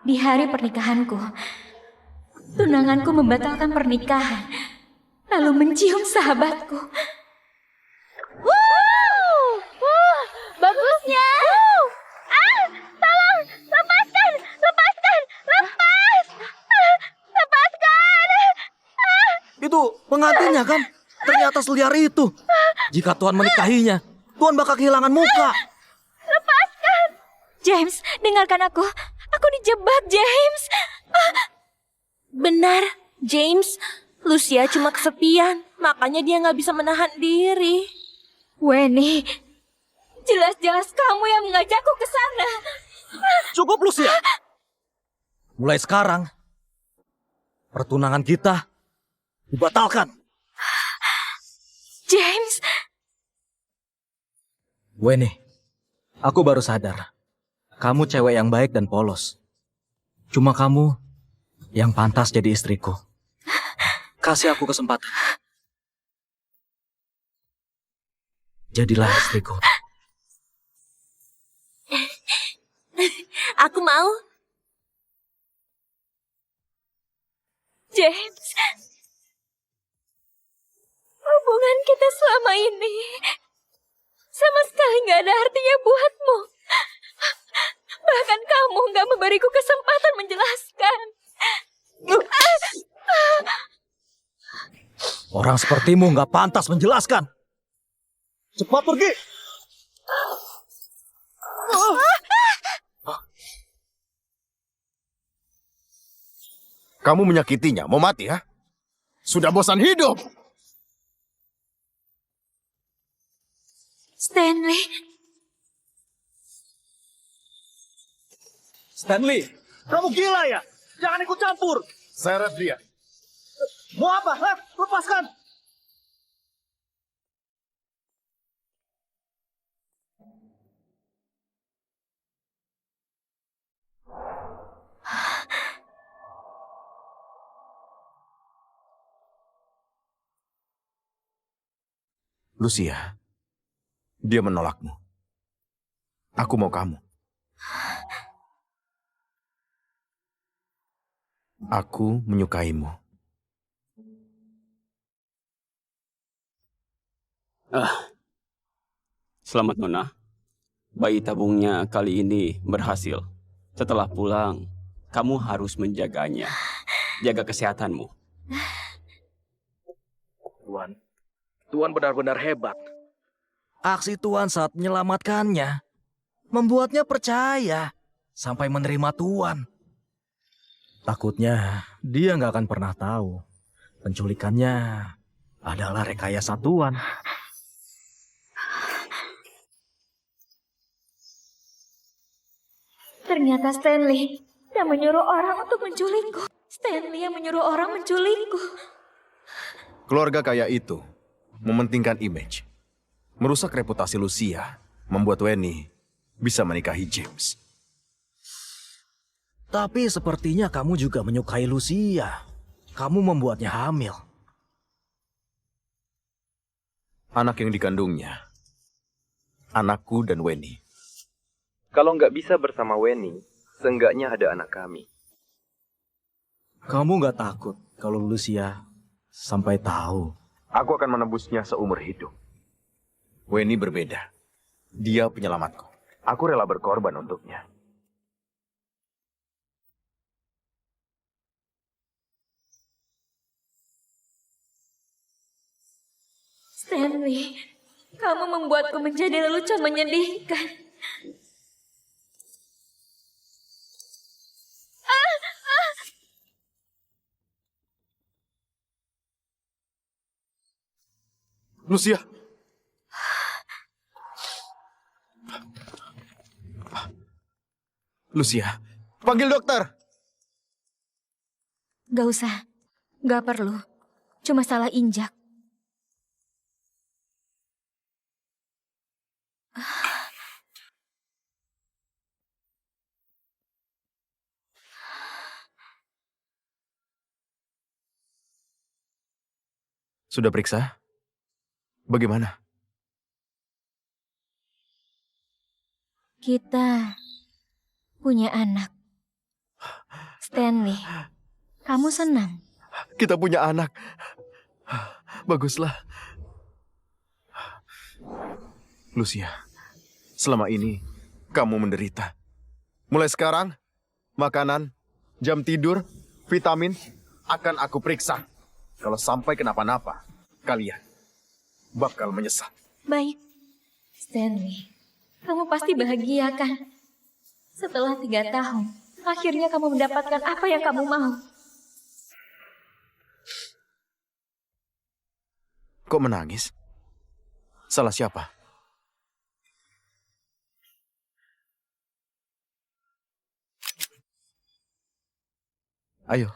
Di hari pernikahanku, tunanganku membatalkan pernikahan, lalu mencium sahabatku. Bagusnya! Tolong! Lepaskan! Lepaskan! Lepas! Lepaskan! Itu pengantinnya kan? Ternyata seliar itu. Jika Tuan menikahinya, Tuan bakal kehilangan muka. James, dengarkan aku. Aku dijebak, James. Benar, James. Lucia cuma kesepian, makanya dia nggak bisa menahan diri. Weni, jelas-jelas kamu yang mengajakku ke sana. Cukup, Lucia. Mulai sekarang, pertunangan kita dibatalkan. James, Weni, aku baru sadar. Kamu cewek yang baik dan polos. Cuma kamu yang pantas jadi istriku. Kasih aku kesempatan. Jadilah istriku. Aku mau. James. Hubungan kita selama ini sama sekali gak ada artinya buatmu. Bahkan kamu gak memberiku kesempatan menjelaskan. Orang sepertimu nggak pantas menjelaskan. Cepat pergi. Kamu menyakitinya, mau mati ya? Sudah bosan hidup. Stanley, Stanley, kamu gila ya? Jangan ikut campur. Seret dia. Mau apa? Hah? Lepaskan. Lucia, dia menolakmu. Aku mau kamu. Aku menyukaimu. Selamat Nona. Bayi tabungnya kali ini berhasil. Setelah pulang, kamu harus menjaganya. Jaga kesehatanmu. Tuan benar-benar hebat. Aksi Tuan saat menyelamatkannya membuatnya percaya sampai menerima Tuan. Takutnya dia nggak akan pernah tahu penculikannya adalah rekayasa Tuan. ternyata Stanley yang menyuruh orang untuk menculikku. Stanley yang menyuruh orang menculikku. Keluarga kaya itu mementingkan image. Merusak reputasi Lucia, membuat Weni bisa menikahi James. Tapi sepertinya kamu juga menyukai Lucia. Kamu membuatnya hamil. Anak yang dikandungnya, anakku dan Weni. Kalau nggak bisa bersama Weni, seenggaknya ada anak kami. Kamu nggak takut kalau Lucia sampai tahu? Aku akan menebusnya seumur hidup. Weni berbeda. Dia penyelamatku. Aku rela berkorban untuknya. Stanley, kamu membuatku menjadi lelucon menyedihkan. Lucia. Lucia, panggil dokter. Gak usah, gak perlu. Cuma salah injak. Sudah periksa? Bagaimana? Kita punya anak. Stanley, kamu senang? Kita punya anak. Baguslah. Lucia, selama ini kamu menderita. Mulai sekarang, makanan, jam tidur, vitamin akan aku periksa. Kalau sampai kenapa-napa, kalian bakal menyesal. Baik. Stanley, kamu pasti bahagia kan? Setelah 3 tahun, akhirnya kamu mendapatkan apa yang kamu mau. Kok menangis? Salah siapa? Ayo.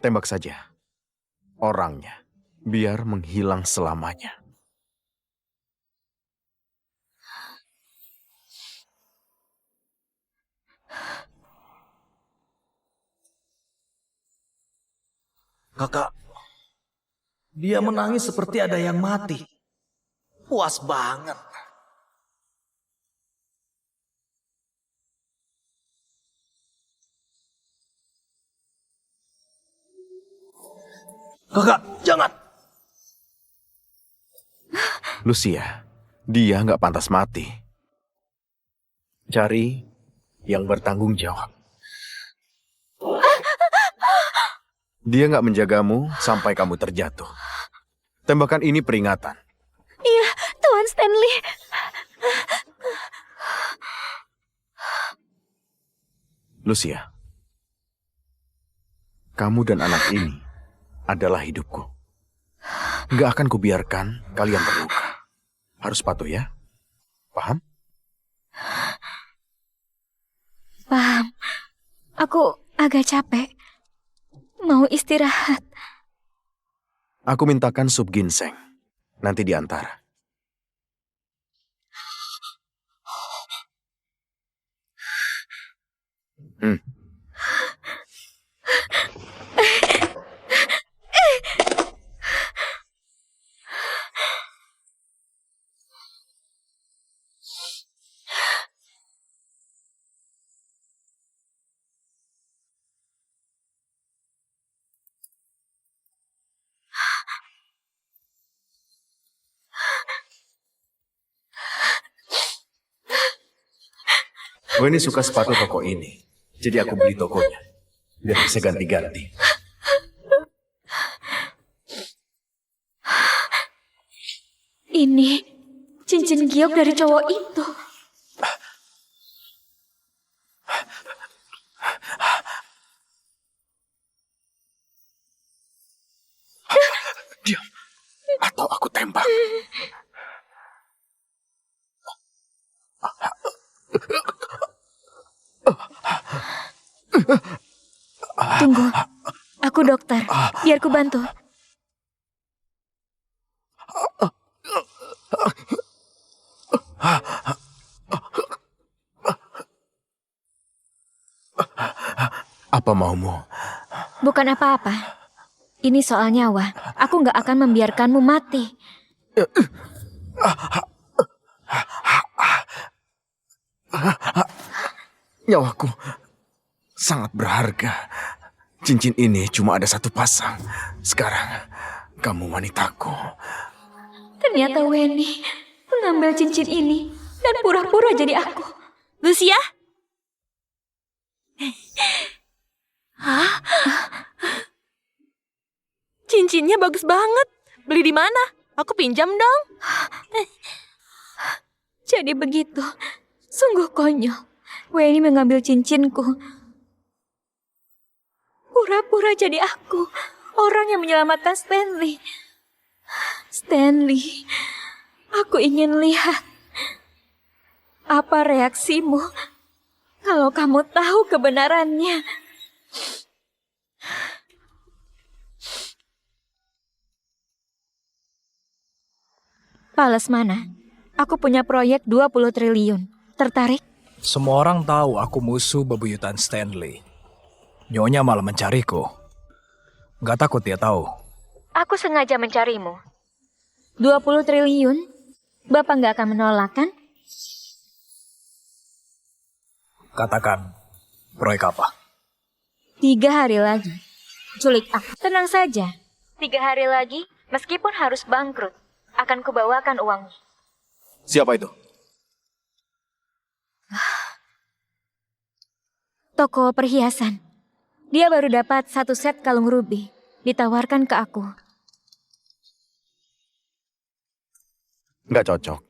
Tembak saja orangnya, biar menghilang selamanya. Kakak, dia menangis seperti ada yang mati. Puas banget. Kakak, jangan. Lucia, dia nggak pantas mati. Cari yang bertanggung jawab. Dia nggak menjagamu sampai kamu terjatuh. Tembakan ini peringatan. Iya, Tuan Stanley. Lucia, kamu dan anak ini adalah hidupku. Nggak akan kubiarkan kalian terluka. Harus patuh ya. Paham? Paham. Aku agak capek. Mau istirahat. Aku mintakan sup ginseng. Nanti diantar. Weni suka sepatu toko ini. Jadi aku beli tokonya. Biar bisa ganti-ganti. Ini cincin giok dari cowok itu. Diam. Atau aku tembak. Tunggu. Aku dokter. Biar ku bantu. Apa maumu? Bukan apa-apa. Ini soal nyawa. Aku nggak akan membiarkanmu mati. Nyawaku sangat berharga. Cincin ini cuma ada 1 pasang. Sekarang kamu wanitaku. Ternyata Weni mengambil cincin ini dan pura-pura jadi aku. Lucia? Hah? Cincinnya bagus banget. Beli di mana? Aku pinjam dong. Jadi begitu. Sungguh konyol. Weni mengambil cincinku. Pura-pura jadi aku. Orang yang menyelamatkan Stanley. Stanley, aku ingin lihat apa reaksimu kalau kamu tahu kebenarannya. Pales mana? Aku punya proyek 20 triliun. Tertarik? Semua orang tahu aku musuh bebuyutan Stanley. Nyonya malah mencariku. Gak takut dia tahu. Aku sengaja mencarimu. 20 triliun? Bapak nggak akan menolak kan? Katakan, Proyek apa? 3 hari lagi. Culik aku. Tenang saja. 3 hari lagi, meskipun harus bangkrut, akan kubawakan uangnya. Siapa itu? Toko perhiasan. Dia baru dapat 1 set kalung ruby. Ditawarkan ke aku. Nggak cocok.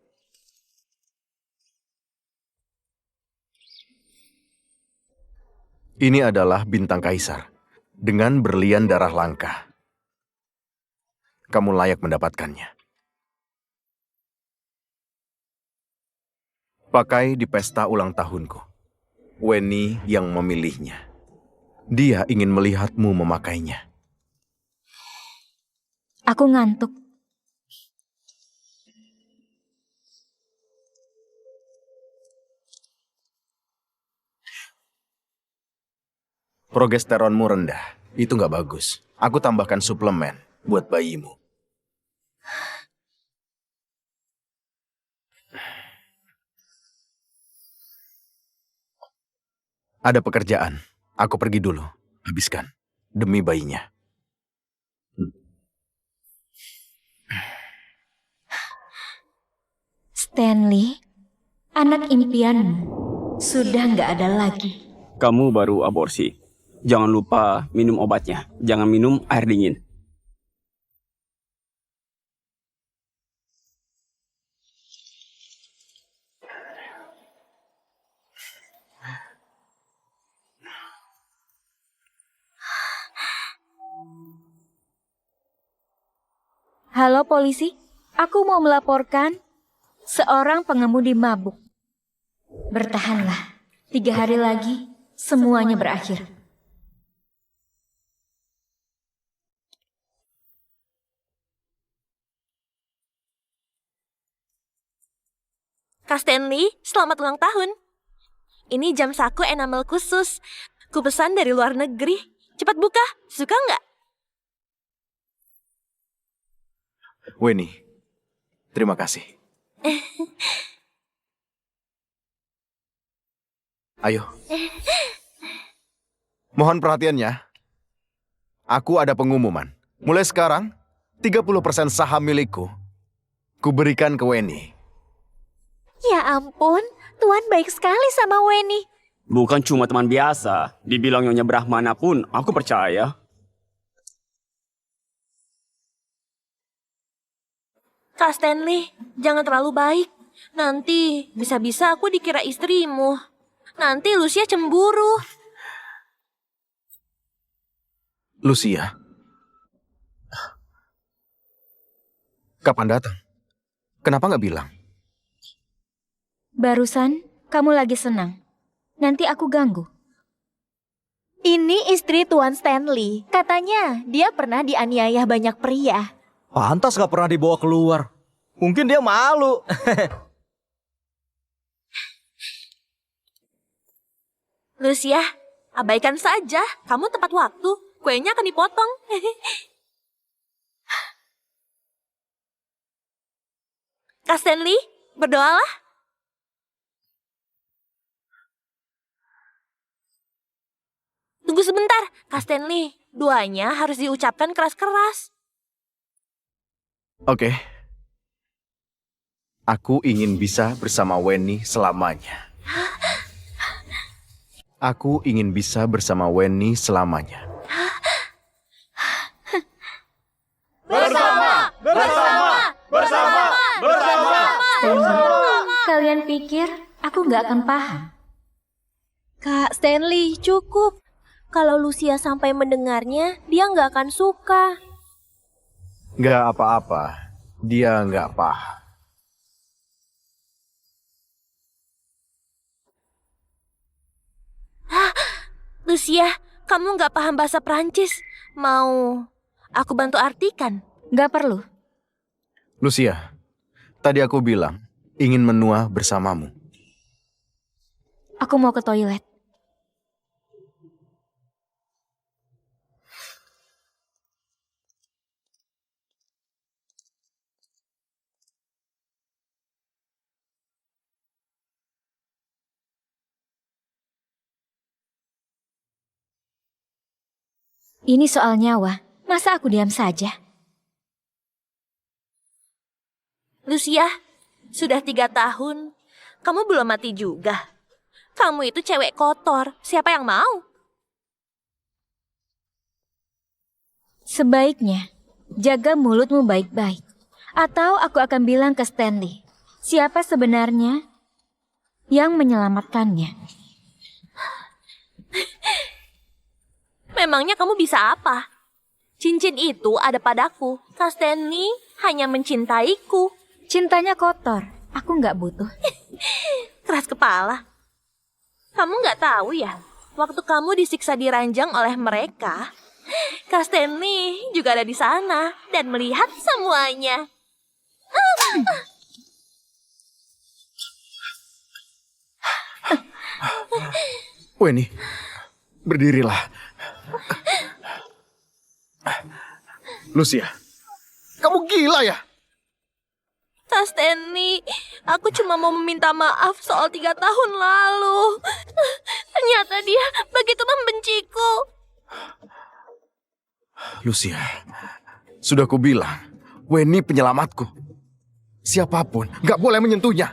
Ini adalah bintang kaisar dengan berlian darah langka. Kamu layak mendapatkannya. Pakai di pesta ulang tahunku. Weni yang memilihnya. Dia ingin melihatmu memakainya. Aku ngantuk. Progesteronmu rendah. Itu nggak bagus. Aku tambahkan suplemen buat bayimu. Ada pekerjaan. Aku pergi dulu. Habiskan. Demi bayinya. Stanley, anak impianmu sudah nggak ada lagi. Kamu baru aborsi. Jangan lupa minum obatnya. Jangan minum air dingin. Halo polisi, aku mau melaporkan seorang pengemudi mabuk. Bertahanlah, 3 hari lagi semuanya berakhir. Kak Stanley, selamat ulang tahun. Ini jam saku enamel khusus. Ku pesan dari luar negeri. Cepat buka, suka nggak? Weni, terima kasih. Ayo. Mohon perhatiannya. Aku ada pengumuman. Mulai sekarang, 30% saham milikku kuberikan ke Weni. Ya ampun, Tuan baik sekali sama Weni. Bukan cuma teman biasa. Dibilang Nyonya Brahmana pun, aku percaya. Kak Stanley, jangan terlalu baik. Nanti bisa-bisa aku dikira istrimu. Nanti Lucia cemburu. Lucia. Kapan datang? Kenapa nggak bilang? Barusan kamu lagi senang. Nanti aku ganggu. Ini istri Tuan Stanley. Katanya dia pernah dianiaya banyak pria. Pantas gak pernah dibawa keluar. Mungkin dia malu. Lucia, abaikan saja. Kamu tepat waktu. Kuenya akan dipotong. Kak Stanley, berdoalah. Tunggu sebentar, Kak Stanley. Doanya harus diucapkan keras-keras. Oke. Aku ingin bisa bersama Weni selamanya. Aku ingin bisa bersama Weni selamanya. Stanley, kalian pikir aku nggak akan paham? Kak Stanley, cukup. Kalau Lucia sampai mendengarnya, dia nggak akan suka. Nggak apa-apa. Dia nggak paham. Lucia, kamu nggak paham bahasa Prancis. Mau aku bantu artikan? Nggak perlu. Lucia, tadi aku bilang ingin menua bersamamu. Aku mau ke toilet. Ini soal nyawa, masa aku diam saja? Lucia, sudah 3 tahun. Kamu belum mati juga. Kamu itu cewek kotor. Siapa yang mau? Sebaiknya, jaga mulutmu baik-baik. Atau aku akan bilang ke Stanley, siapa sebenarnya yang menyelamatkannya. Memangnya kamu bisa apa? Cincin itu ada padaku. Kak Stanley hanya mencintaiku. Cintanya kotor, aku nggak butuh. Keras kepala. Kamu nggak tahu ya, waktu kamu disiksa di ranjang oleh mereka, Kak Stanley juga ada di sana dan melihat semuanya. Weni, berdirilah. Lucia, kamu gila ya? Kak Stanley, aku cuma mau meminta maaf soal 3 tahun lalu. Ternyata dia begitu membenciku. Lucia, sudah kubilang, Weni penyelamatku. Siapapun gak boleh menyentuhnya,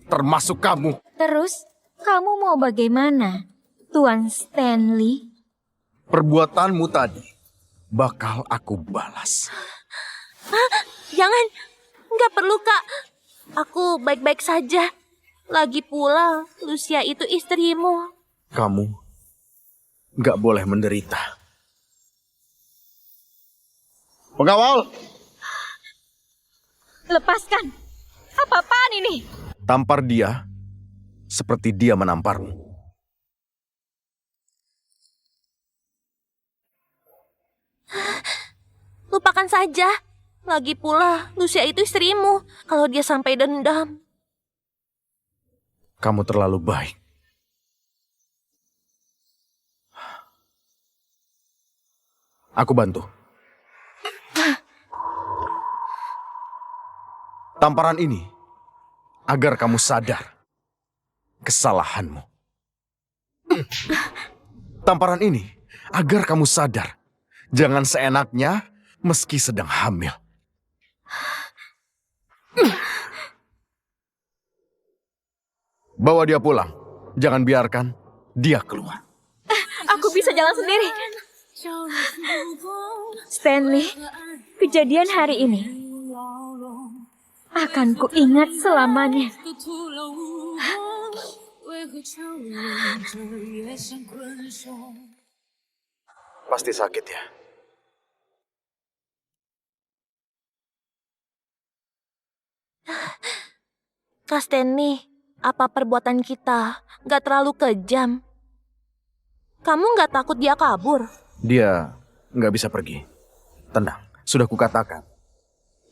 termasuk kamu. Terus, kamu mau bagaimana, Tuan Stanley? Perbuatanmu tadi bakal aku balas. Jangan, nggak perlu Kak. Aku baik-baik saja. Lagi pula, Lucia itu istrimu. Kamu gak boleh menderita. Pengawal, Lepaskan! Apa-apaan ini? tampar dia seperti dia menamparmu. Lupakan saja. Lagi pula, Lucia itu istrimu. Kalau dia sampai dendam. Kamu terlalu baik. Aku bantu. Tamparan ini agar kamu sadar kesalahanmu. Tamparan ini agar kamu sadar jangan seenaknya meski sedang hamil. Bawa dia pulang. Jangan biarkan dia keluar. Aku bisa jalan sendiri. Stanley, kejadian hari ini akan kuingat selamanya. Pasti sakit ya. Kak Stanley, apa perbuatan kita nggak terlalu kejam? Kamu nggak takut dia kabur? Dia nggak bisa pergi. Tenang, sudah kukatakan.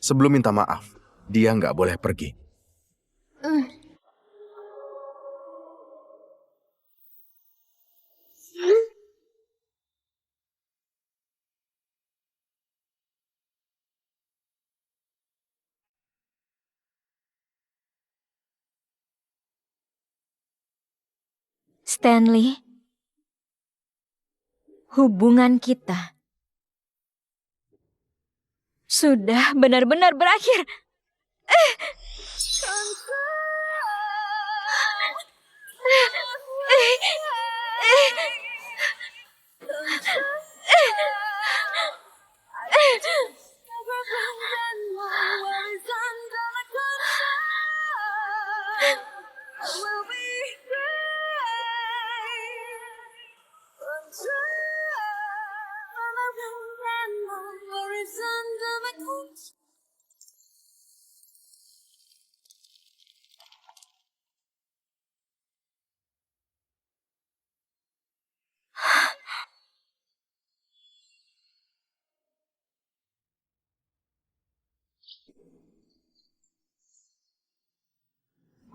Sebelum minta maaf, dia nggak boleh pergi. Stanley, hubungan kita sudah benar-benar berakhir.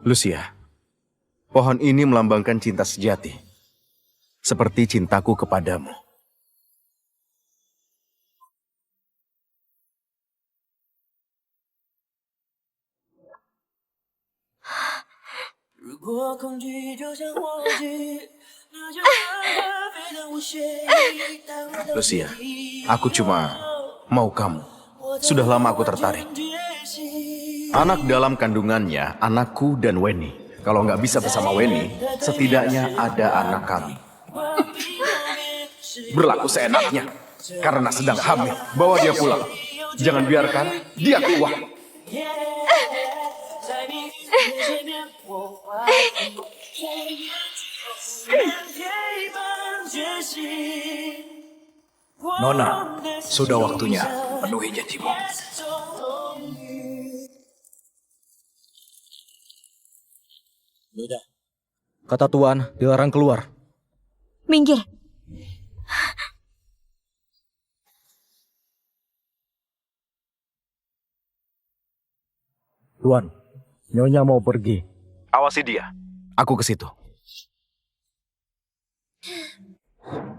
Lucia, pohon ini melambangkan cinta sejati. Seperti cintaku kepadamu. Lucia, aku cuma mau kamu. Sudah lama aku tertarik. Anak dalam kandungannya, anakku dan Weni. Kalau nggak bisa bersama Weni, setidaknya ada anak kami. Berlaku seenaknya. Karena sedang hamil, bawa dia pulang. Jangan biarkan dia keluar. Nona, sudah waktunya penuhi janjimu. Kata Tuan, dilarang keluar. Minggir. Tuan, Nyonya mau pergi. Awasi dia. Aku ke situ.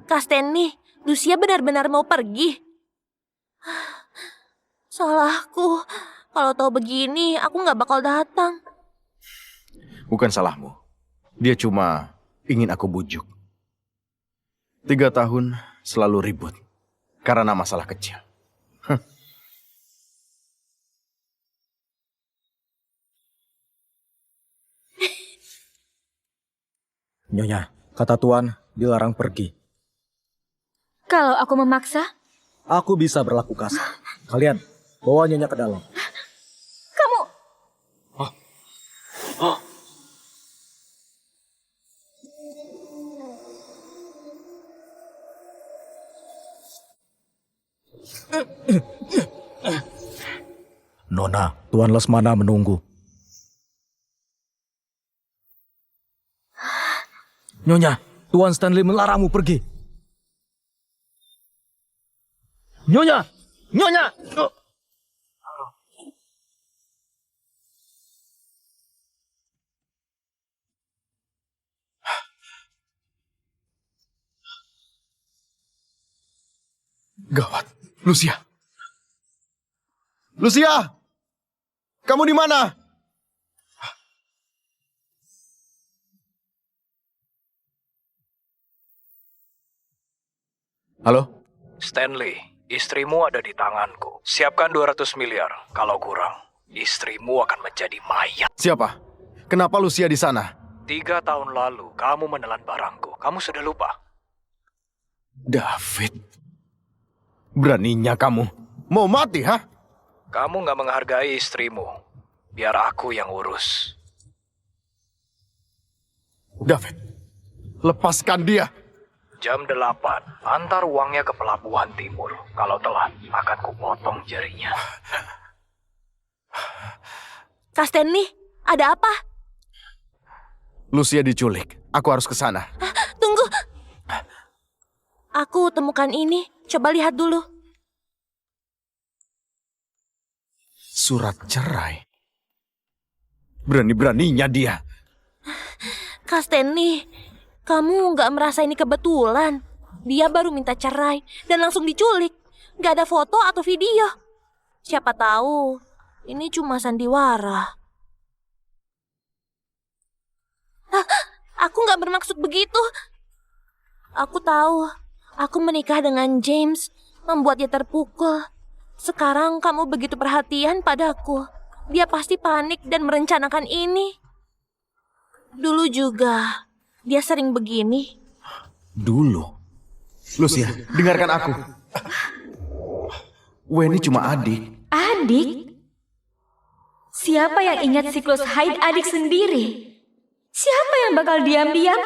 Kak Stanley, Lucia benar-benar mau pergi. Salahku. Kalau tahu begini, aku nggak bakal datang. Bukan salahmu. Dia cuma ingin aku bujuk. 3 tahun selalu ribut. Karena masalah kecil. Nyonya, kata Tuan, dilarang pergi. Kalau aku memaksa, Aku bisa berlaku kasar. Kalian, bawa Nyonya ke dalam. kamu... Nona, Tuan Lesmana menunggu. Nyonya, Tuan Stanley melarangmu pergi. Nyonya! Nyonya! Gawat. Lucia. Lucia! Kamu di mana? Halo? Stanley, istrimu ada di tanganku. Siapkan 200 miliar. Kalau kurang, istrimu akan menjadi mayat. Siapa? Kenapa Lucia di sana? 3 tahun lalu, kamu menelan barangku. Kamu sudah lupa? David. Beraninya kamu. Mau mati, hah? Kamu nggak menghargai istrimu. Biar aku yang urus. David, lepaskan dia. Jam 8, antar uangnya ke pelabuhan timur. Kalau telat, akan kupotong jarinya. Kak Stanley, ada apa? Lucia diculik. Aku harus ke sana. Tunggu. Aku temukan ini. Coba lihat dulu. Surat cerai. Berani-beraninya dia. Kak Stanley, kamu nggak merasa ini kebetulan? Dia baru minta cerai dan langsung diculik. Nggak ada foto atau video. Siapa tahu ini cuma sandiwara. Aku nggak bermaksud begitu. Aku tahu, aku menikah dengan James membuat dia terpukul. Sekarang kamu begitu perhatian padaku. Dia pasti panik dan merencanakan ini. Dulu juga, dia sering begini. Dulu. Lucia, dengarkan aku. Weni cuma adik. Adik? Siapa yang ingat siklus haid adik sendiri? Siapa yang bakal diam-diam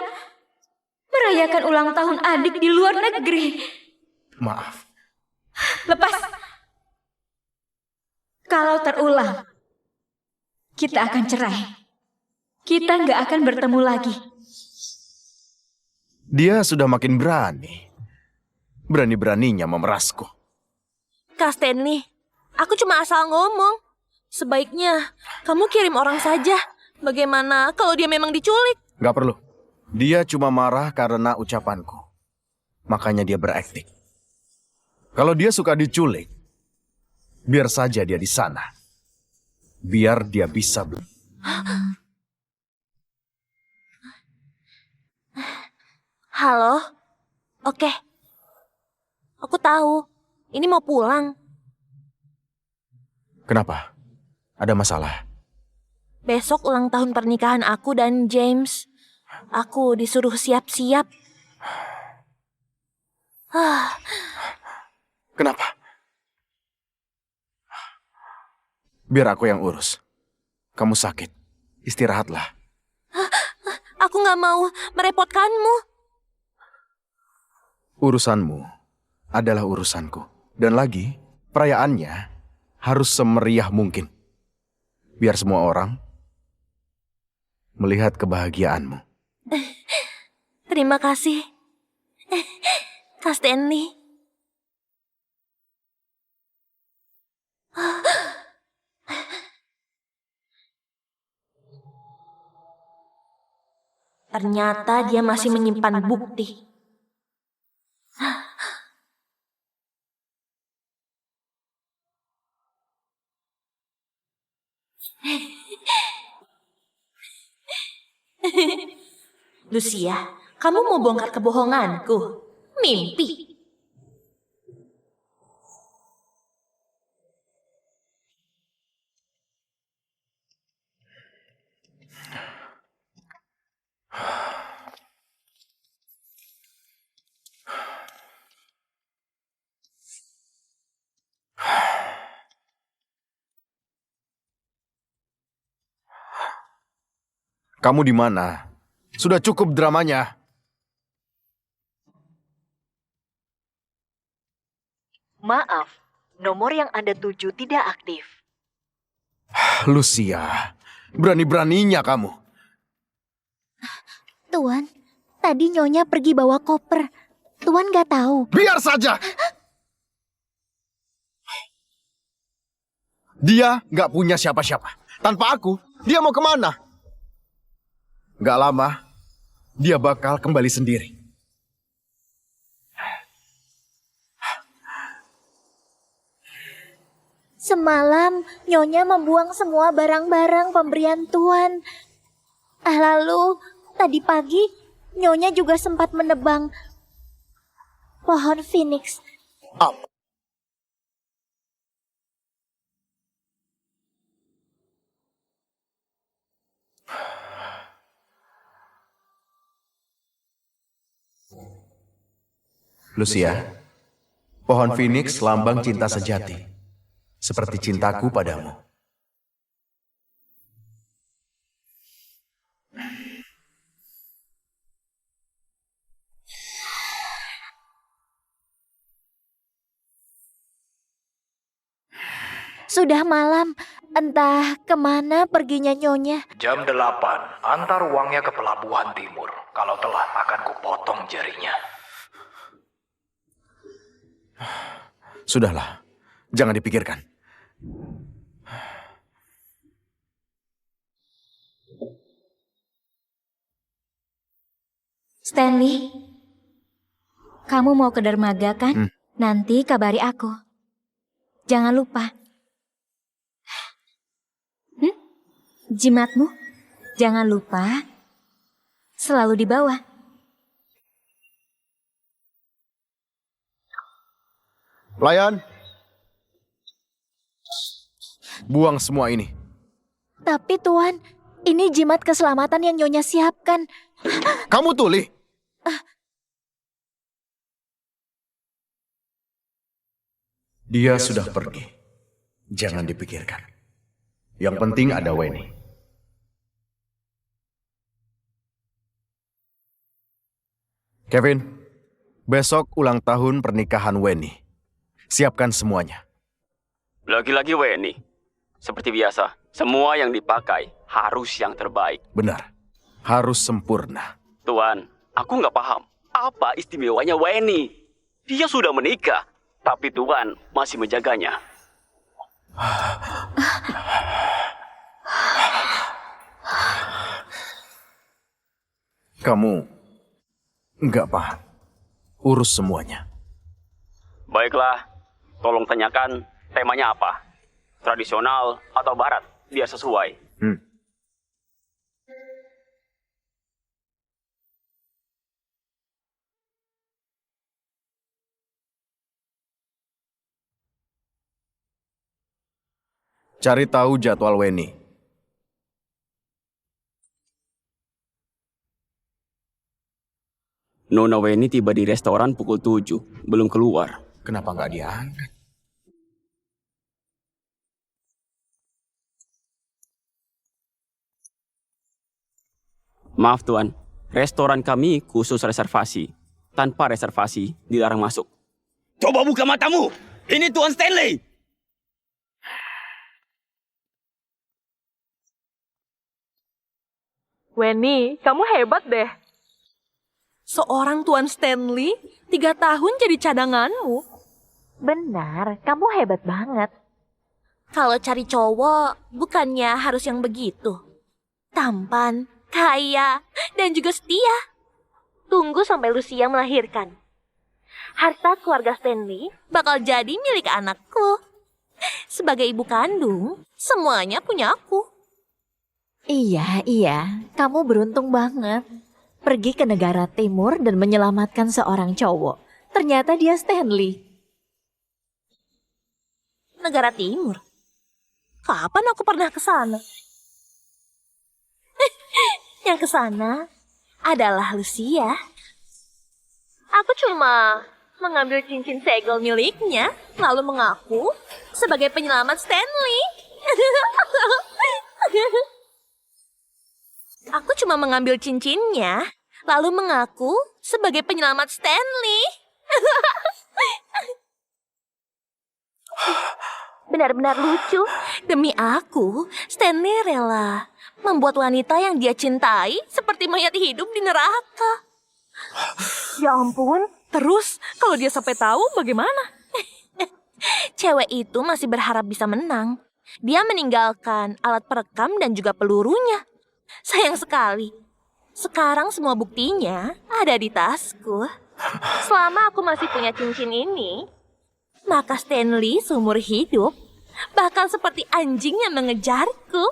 merayakan ulang tahun adik di luar negeri? Maaf. Lepas. Kalau terulang, kita akan cerai. Kita nggak akan bertemu lagi. Dia sudah makin berani. Berani-beraninya memerasku. Kak Stanley, aku cuma asal ngomong. Sebaiknya kamu kirim orang saja. Bagaimana kalau dia memang diculik? Gak perlu. Dia cuma marah karena ucapanku. Makanya dia berakting. Kalau dia suka diculik, biar saja dia di sana. Biar dia bisa Halo? Oke. Aku tahu. Ini mau pulang. Kenapa? Ada masalah? Besok ulang tahun pernikahan aku dan James. Aku disuruh siap-siap. Kenapa? Biar aku yang urus. Kamu sakit. Istirahatlah. Aku gak mau merepotkanmu. Urusanmu adalah urusanku. Dan lagi, perayaannya harus semeriah mungkin. Biar semua orang melihat kebahagiaanmu. Terima kasih, Kak Stanley. Ternyata dia masih menyimpan bukti. Lucia, kamu mau bongkar kebohonganku? Mimpi. Kamu di mana? Sudah cukup dramanya. Maaf, nomor yang Anda tuju tidak aktif. Lucia, berani-beraninya kamu. Tuan, tadi Nyonya pergi bawa koper. Tuan gak tahu. Biar saja. Dia nggak punya siapa-siapa. Tanpa aku, dia mau kemana? Nggak lama, dia bakal kembali sendiri. Semalam, Nyonya membuang semua barang-barang pemberian Tuan. Lalu, tadi pagi, Nyonya juga sempat menebang pohon Phoenix. Apa? Lucia, pohon Phoenix lambang cinta sejati, seperti cintaku padamu. Sudah malam, entah kemana perginya Nyonya. Jam 8, antar uangnya ke pelabuhan timur. Kalau telat akan kupotong jarinya. Sudahlah, jangan dipikirkan. Stanley, kamu mau ke dermaga kan? Nanti kabari aku. Jangan lupa. Jimatmu, jangan lupa selalu di bawah. Pelayan, buang semua ini. Tapi Tuan, ini jimat keselamatan yang Nyonya siapkan. Kamu tuli. Dia sudah pergi. Jangan dipikirkan. Yang penting ada Weni. Kevin, besok ulang tahun pernikahan Weni. Siapkan semuanya. Lagi-lagi Weni. Seperti biasa, semua yang dipakai harus yang terbaik. Benar, harus sempurna. Tuan, aku nggak paham. Apa istimewanya Weni? Dia sudah menikah, tapi Tuan masih menjaganya. Kamu nggak paham. Urus semuanya. Baiklah, tolong tanyakan temanya apa? Tradisional atau barat? Biar sesuai. Cari tahu jadwal Weni. Nona Weni tiba di restoran pukul 7, belum keluar. Kenapa nggak diangkat? Maaf Tuan, restoran kami khusus reservasi. Tanpa reservasi, dilarang masuk. Coba buka matamu! Ini Tuan Stanley! Weni, kamu hebat deh. Seorang Tuan Stanley, 3 tahun jadi cadanganmu. Benar, kamu hebat banget. Kalau cari cowok, bukannya harus yang begitu. Tampan, kaya, dan juga setia. Tunggu sampai Lucia melahirkan. Harta keluarga Stanley bakal jadi milik anakku. Sebagai ibu kandung, semuanya punya aku. Iya, kamu beruntung banget. Pergi ke negara timur dan menyelamatkan seorang cowok. Ternyata dia Stanley. Negara timur? Kapan aku pernah ke sana? Yang ke sana adalah Lucia. Aku cuma mengambil cincin segel miliknya, lalu mengaku sebagai penyelamat Stanley. Aku cuma mengambil cincinnya, lalu mengaku sebagai penyelamat Stanley. Benar-benar lucu. Demi aku, Stanley rela membuat wanita yang dia cintai seperti mayat hidup di neraka. Ya ampun, terus kalau dia sampai tahu bagaimana? Cewek itu masih berharap bisa menang. Dia meninggalkan alat perekam dan juga pelurunya. Sayang sekali. Sekarang semua buktinya ada di tasku. Selama aku masih punya cincin ini, maka Stanley seumur hidup bakal seperti anjing yang mengejarku.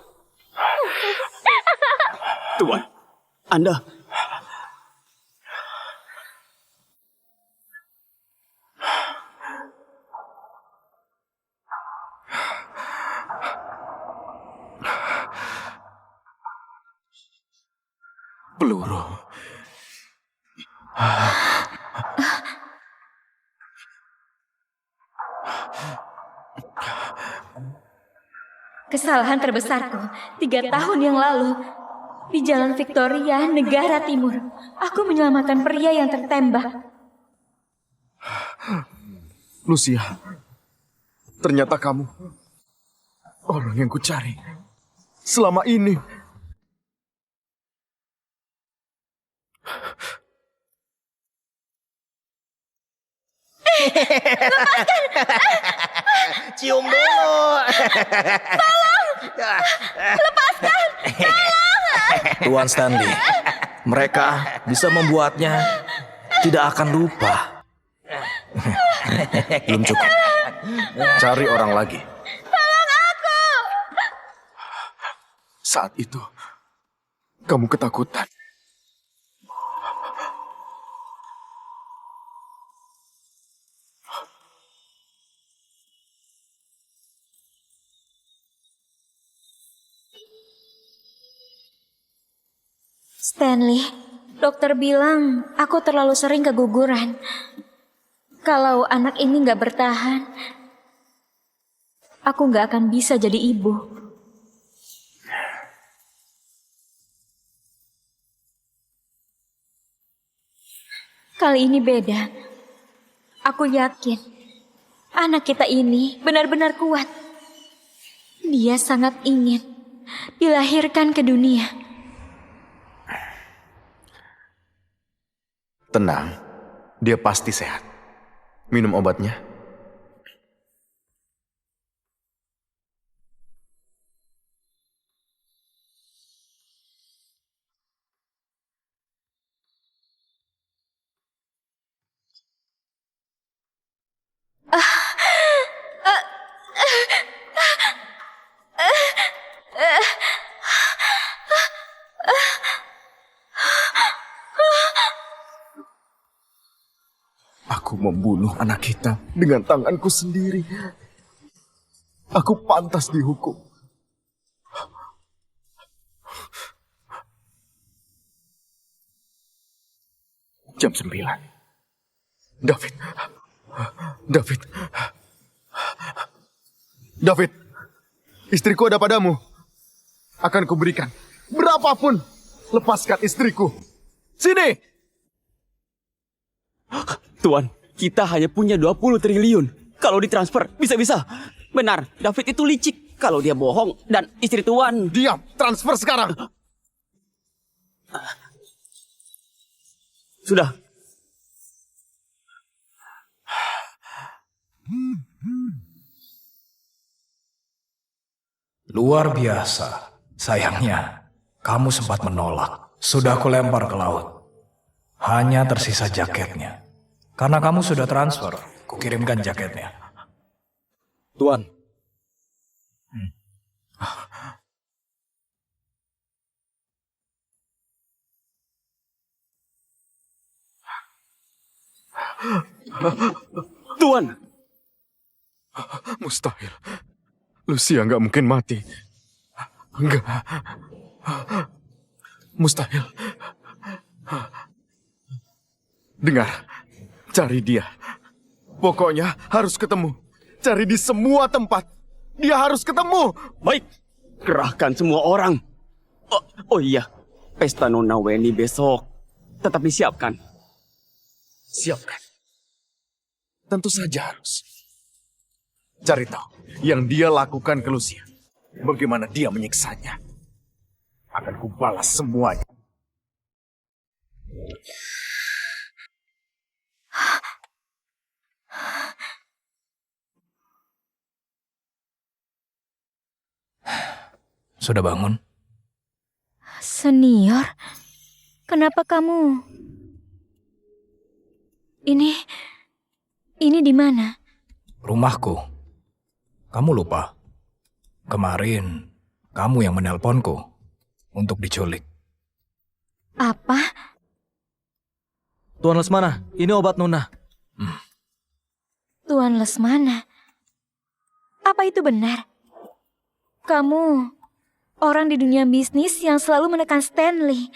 Tuan, Anda... Peluru. Kesalahan terbesarku 3 tahun yang lalu. Di Jalan Victoria, negara timur. Aku menyelamatkan pria yang tertembak. Lucia, ternyata kamu orang yang kucari selama ini. Cium dulu. Tuan Stanley, mereka bisa membuatnya tidak akan lupa. Belum cukup. Cari orang lagi. Tolong aku. Saat itu, kamu ketakutan. Stanley, dokter bilang aku terlalu sering keguguran. Kalau anak ini nggak bertahan, aku nggak akan bisa jadi ibu. Kali ini beda. Aku yakin anak kita ini benar-benar kuat. Dia sangat ingin dilahirkan ke dunia. Tenang, dia pasti sehat. Minum obatnya. Aku membunuh anak kita dengan tanganku sendiri. Aku pantas dihukum. Jam 9. David. David. David. Istriku ada padamu. Akan kuberikan berapapun. Lepaskan istriku. Sini. Tuan, kita hanya punya 20 triliun. Kalau ditransfer, bisa-bisa. Benar, David itu licik. Kalau dia bohong dan istri Tuan... Diam. Transfer sekarang. Sudah. Luar biasa. Sayangnya, kamu sempat menolak. Sudah aku lempar ke laut. Hanya tersisa jaketnya. Karena kamu sudah transfer, kukirimkan jaketnya. Tuan, Tuan! Mustahil. Lucia nggak mungkin mati. Enggak. Mustahil. Dengar, cari dia. Pokoknya harus ketemu. Cari di semua tempat. Dia harus ketemu. Baik, kerahkan semua orang. Oh iya, pesta Nona Weni besok. Tetap disiapkan. Siapkan. Tentu saja harus. Cari tahu yang dia lakukan ke Lucia. Bagaimana dia menyiksanya. Akan kubalas semuanya. Sudah bangun? Senior, kenapa kamu? Ini di mana? Rumahku. Kamu lupa? Kemarin, kamu yang menelponku untuk diculik. Apa? Tuan Lesmana, ini obat Nona. Tuan Lesmana? Apa itu benar? Kamu orang di dunia bisnis yang selalu menekan Stanley.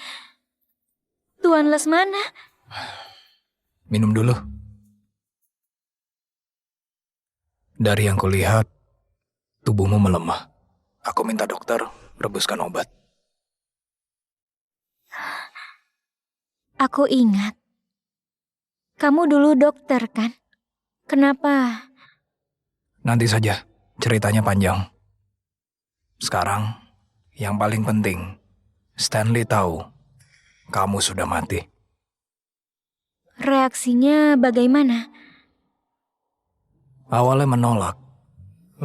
Tuan Lesmana? Minum dulu. Dari yang kulihat, tubuhmu melemah. Aku minta dokter rebuskan obat. Aku ingat. Kamu dulu dokter, kan? Kenapa? Nanti saja, ceritanya panjang. Sekarang, yang paling penting, Stanley tahu kamu sudah mati. Reaksinya bagaimana? Awalnya menolak,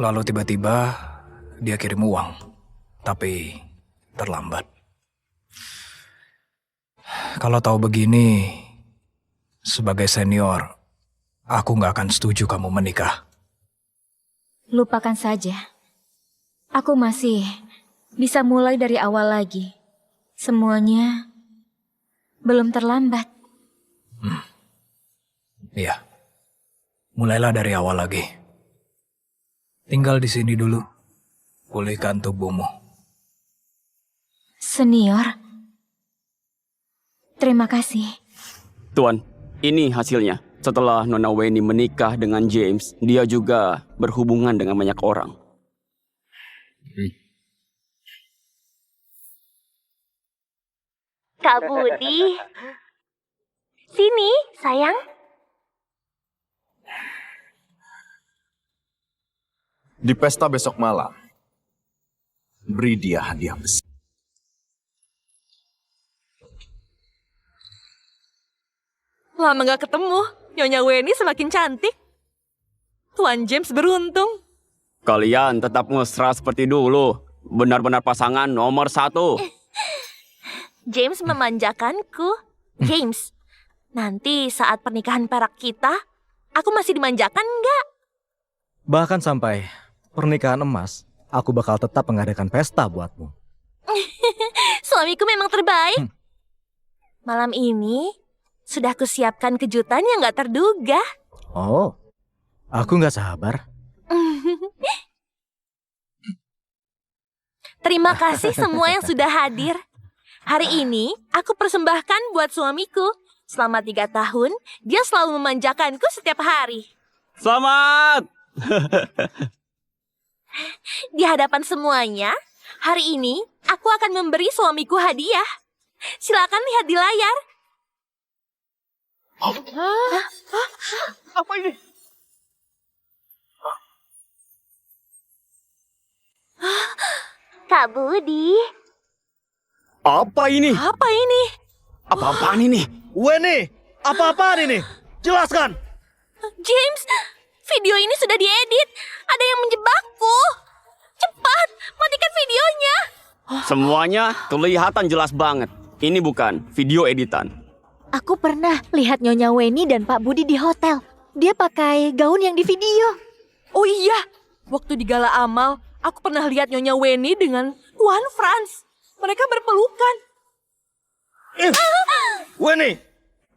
lalu tiba-tiba dia kirim uang, tapi terlambat. Kalau tahu begini, sebagai senior, aku nggak akan setuju kamu menikah. Lupakan saja. Aku masih bisa mulai dari awal lagi. Semuanya belum terlambat. Iya, mulailah dari awal lagi. Tinggal di sini dulu, pulihkan tubuhmu. Senior, terima kasih. Tuan, ini hasilnya. Setelah Nona Weni menikah dengan James, dia juga berhubungan dengan banyak orang. Kak Budi. Sini, sayang. Di pesta besok malam, beri dia hadiah besar. Lama gak ketemu, Nyonya Weni semakin cantik. Tuan James beruntung. Kalian tetap mesra seperti dulu. Benar-benar pasangan nomor 1. James memanjakanku. James, nanti saat pernikahan perak kita, aku masih dimanjakan nggak? Bahkan sampai pernikahan emas, aku bakal tetap mengadakan pesta buatmu. Suamiku memang terbaik. Malam ini, sudah kusiapkan kejutan yang nggak terduga. Oh, aku nggak sabar. Terima kasih semua yang sudah hadir. Hari ini aku persembahkan buat suamiku. Selama 3 tahun, dia selalu memanjakanku setiap hari. Selamat! Di hadapan semuanya, hari ini aku akan memberi suamiku hadiah. Silakan lihat di layar. Apa ini? Kak Budi. Apa ini? Apa ini? Apa-apaan ini? Weni, apa-apaan ini? Jelaskan. James, video ini sudah diedit. Ada yang menjebakku. Cepat, matikan videonya. Semuanya kelihatan jelas banget. Ini bukan video editan. Aku pernah lihat Nyonya Weni dan Pak Budi di hotel. Dia pakai gaun yang di video. Oh iya, waktu di gala amal, aku pernah lihat Nyonya Weni dengan Tuan Franz. Mereka berpelukan. Weni,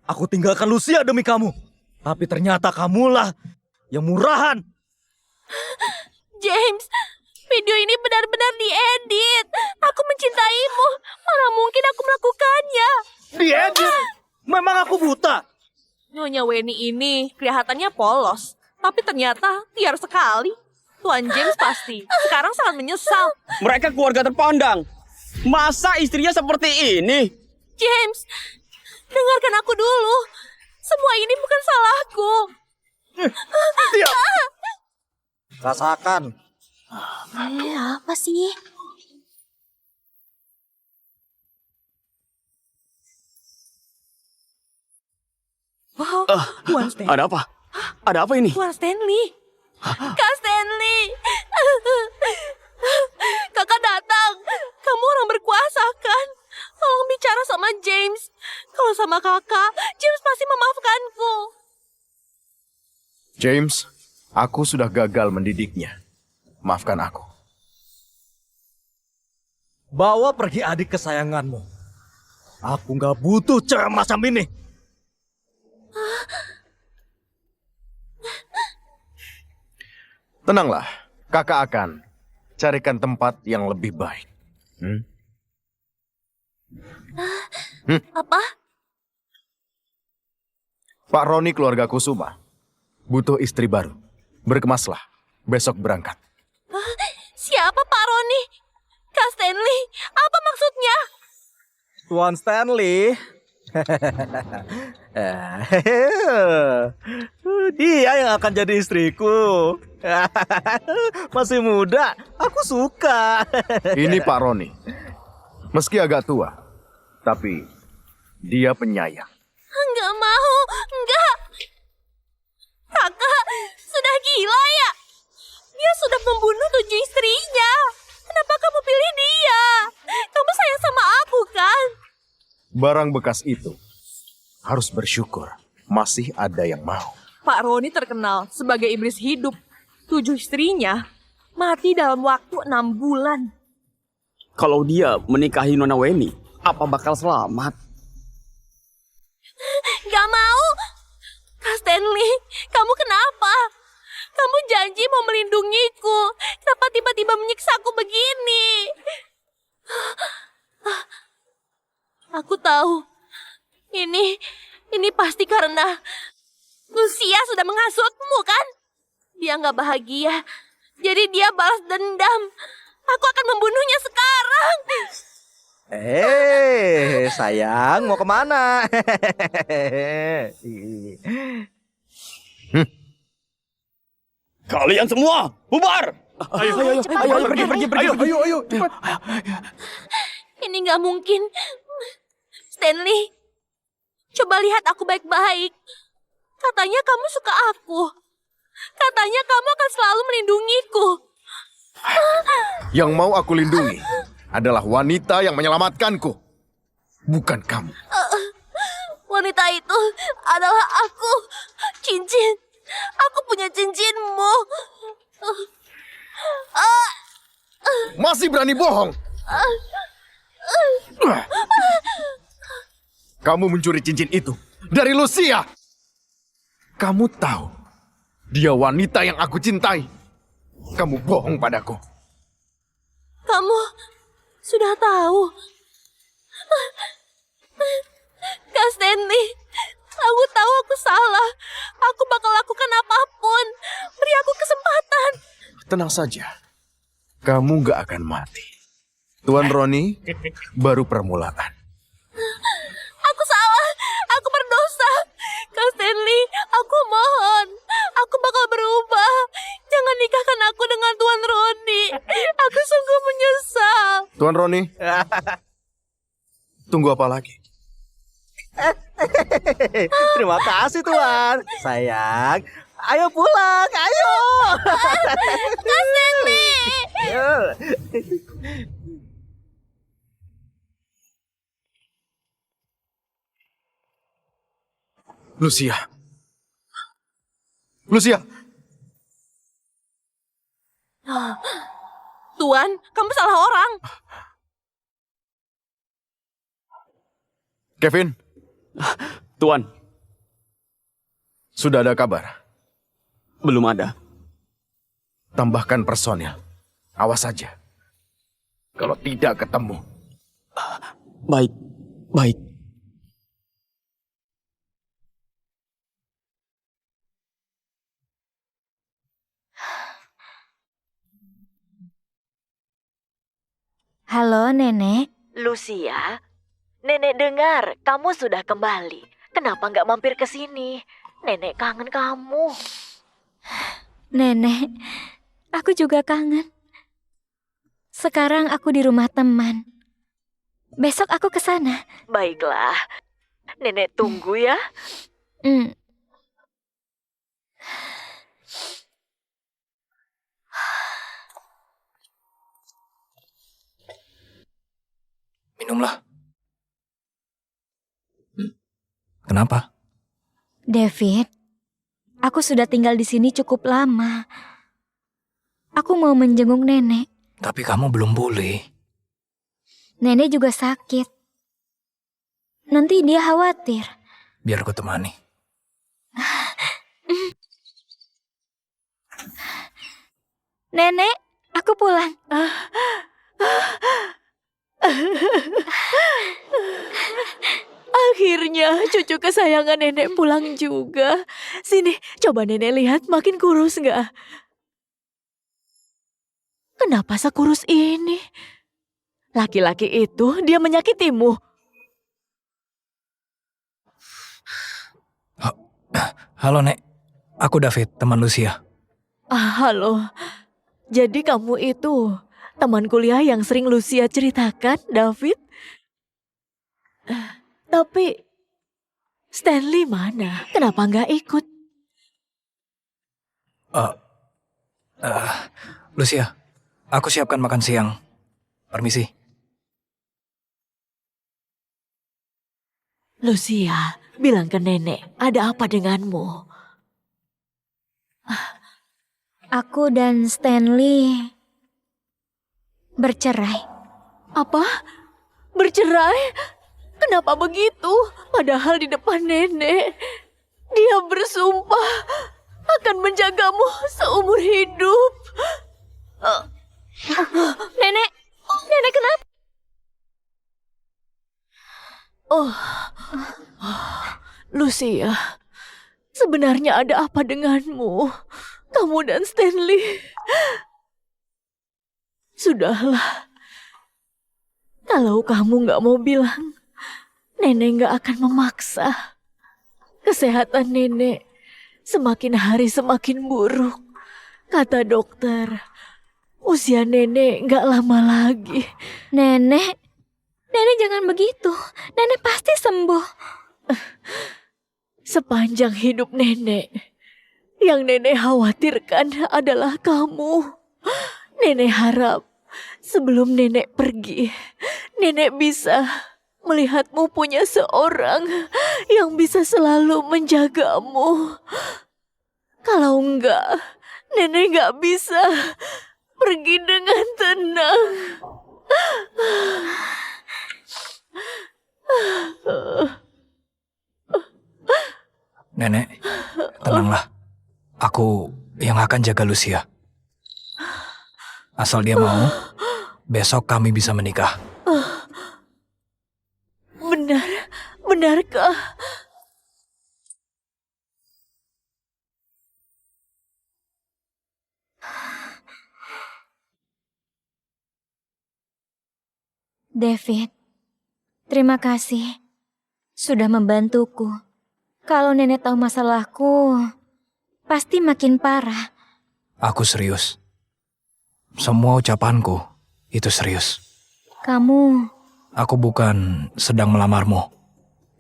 aku tinggalkan Lucia demi kamu. Tapi ternyata kamulah yang murahan. James, video ini benar-benar diedit. Aku mencintaimu. Mana mungkin aku melakukannya. Diedit? Memang aku buta. Nyonya Weni ini kelihatannya polos, tapi ternyata liar sekali. Tuan James pasti sekarang sangat menyesal. Mereka keluarga terpandang. Masa istrinya seperti ini? James, dengarkan aku dulu. Semua ini bukan salahku. Diam. Rasakan. Apa sih? Wow, Tuan Stanley. Ada apa? Ada apa ini? Tuan Stanley. Kak Stanley. Kakak datang. Kamu orang berkuasa kan? Tolong bicara sama James. Kalau sama kakak, James pasti memaafkanku. James, aku sudah gagal mendidiknya. Maafkan aku. Bawa pergi adik kesayanganmu. Aku nggak butuh cewek macam ini. Tenanglah, kakak akan carikan tempat yang lebih baik. Apa? Pak Roni keluarga Kusuma butuh istri baru. Berkemaslah, besok berangkat. Siapa Pak Roni? Kak Stanley, apa maksudnya? Tuan Stanley. Dia yang akan jadi istriku. Masih muda, aku suka. Ini Pak Roni. Meski agak tua, tapi dia penyayang. Enggak mau, enggak. Kakak, sudah gila ya? Dia sudah membunuh 7 istrinya. Kenapa kamu pilih dia? Kamu sayang sama aku kan? Barang bekas itu harus bersyukur masih ada yang mau. Pak Roni terkenal sebagai iblis hidup. 7 istrinya mati dalam waktu 6 bulan. Kalau dia menikahi Nona Weni, apa bakal selamat? Gak mau. Kak Stanley, kamu kenapa? Kamu janji mau melindungiku. Kenapa tiba-tiba menyiksaku begini? Aku tahu. Ini pasti karena Lucia sudah menghasutmu kan? Dia nggak bahagia. Jadi dia balas dendam. Aku akan membunuhnya sekarang. Sayang, mau kemana? Kalian semua, bubar! Ayo, pergi. Cepat. Ini nggak mungkin. Stanley, coba lihat aku baik-baik. Katanya kamu suka aku. Katanya kamu akan selalu melindungiku. Yang mau aku lindungi adalah wanita yang menyelamatkanku, bukan kamu. Wanita itu adalah aku. Cincin. Aku punya cincinmu. Masih berani bohong? Kamu mencuri cincin itu dari Lucia. Kamu tahu, dia wanita yang aku cintai. Kamu bohong padaku. sudah tahu. Kak Stanley, aku tahu aku salah. Aku bakal lakukan apapun. Beri aku kesempatan. Tenang saja. Kamu gak akan mati. Tuan Roni, baru permulaan. Aku salah. Aku berdosa. Kak Stanley, aku mohon. Aku bakal berubah. Jangan nikahkan aku dengan Tuan Roni. Aku sungguh menyesal. Tuan Roni, tunggu apa lagi? Terima kasih Tuan. Sayang, ayo pulang, ayo. Kak Stanley. Lucia. Lucia. Tuan, kamu salah orang. Kevin, Tuan, sudah ada kabar? belum ada. Tambahkan personil. Awas saja. Kalau tidak ketemu. Baik, baik. Halo, Nenek. Lucia, Nenek dengar kamu sudah kembali. Kenapa nggak mampir ke sini? Nenek kangen kamu. Nenek, aku juga kangen. Sekarang aku di rumah teman. Besok aku ke sana. Baiklah, Nenek tunggu ya. Hmm. Minumlah. Kenapa? David, aku sudah tinggal di sini cukup lama. Aku mau menjenguk nenek. Tapi kamu belum boleh. Nenek juga sakit. Nanti dia khawatir. Biar aku temani. Nenek, aku pulang. Akhirnya cucu kesayangan Nenek pulang juga. Sini, coba Nenek lihat makin kurus nggak? Kenapa sekurus ini? Laki-laki itu dia menyakitimu. Halo Nek, aku David, teman Lucia. Halo. Jadi kamu itu teman kuliah yang sering Lucia ceritakan, David? Tapi Stanley mana? Kenapa nggak ikut? Lucia, aku siapkan makan siang. Permisi. Lucia, bilang ke Nenek, ada apa denganmu? Aku dan Stanley bercerai. Apa? Bercerai? Kenapa begitu? Padahal di depan Nenek, dia bersumpah akan menjagamu seumur hidup. Nenek, nenek kenapa? Lucia, sebenarnya ada apa denganmu? Kamu dan Stanley. Sudahlah. Kalau kamu nggak mau bilang, Nenek nggak akan memaksa. Kesehatan Nenek semakin hari semakin buruk. Kata dokter, usia Nenek nggak lama lagi. Nenek, nenek jangan begitu. Nenek pasti sembuh. Sepanjang hidup Nenek, yang Nenek khawatirkan adalah kamu. Nenek harap sebelum Nenek pergi, Nenek bisa melihatmu punya seorang yang bisa selalu menjagamu. Kalau enggak, Nenek enggak bisa pergi dengan tenang. Nenek, tenanglah. Aku yang akan jaga Lucia. Asal dia mau, besok kami bisa menikah. Benarkah? David, terima kasih sudah membantuku. Kalau nenek tahu masalahku, pasti makin parah. Aku serius. Semua ucapanku itu serius. Kamu, Aku bukan sedang melamarmu.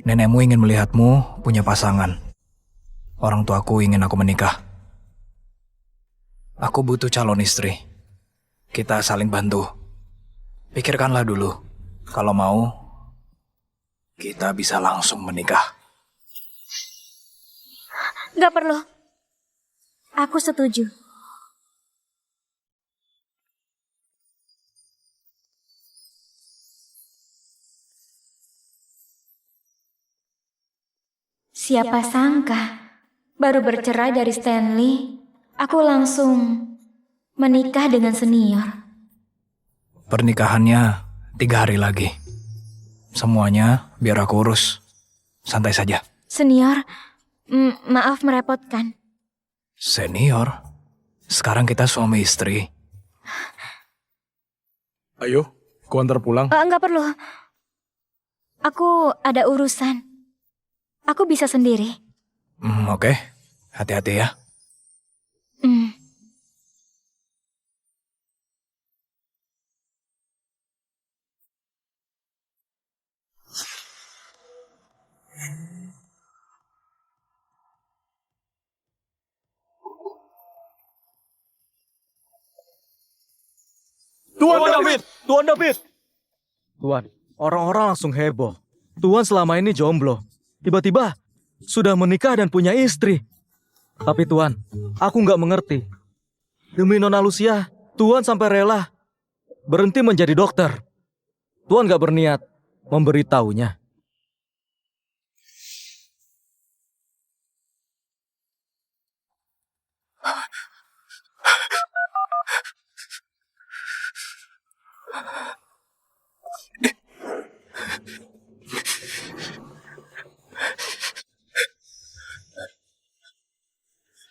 Nenekmu ingin melihatmu punya pasangan. Orang tuaku ingin aku menikah. Aku butuh calon istri. Kita saling bantu. Pikirkanlah dulu. Kalau mau, kita bisa langsung menikah. gak perlu. Aku setuju. Siapa sangka, baru bercerai dari Stanley, aku langsung menikah dengan senior. Pernikahannya 3 hari lagi. Semuanya biar aku urus. Santai saja. Senior, maaf merepotkan. Senior? Sekarang kita suami istri. Ayo, ku antar pulang. Enggak perlu. Aku ada urusan. Aku bisa sendiri. Oke. Hati-hati ya. Tuan David! Tuan David! Tuan, orang-orang langsung heboh. Tuan selama ini jomblo. Tiba-tiba sudah menikah dan punya istri. Tapi Tuan, aku nggak mengerti. Demi Nona Lucia, Tuan sampai rela berhenti menjadi dokter. Tuan nggak berniat memberitahunya.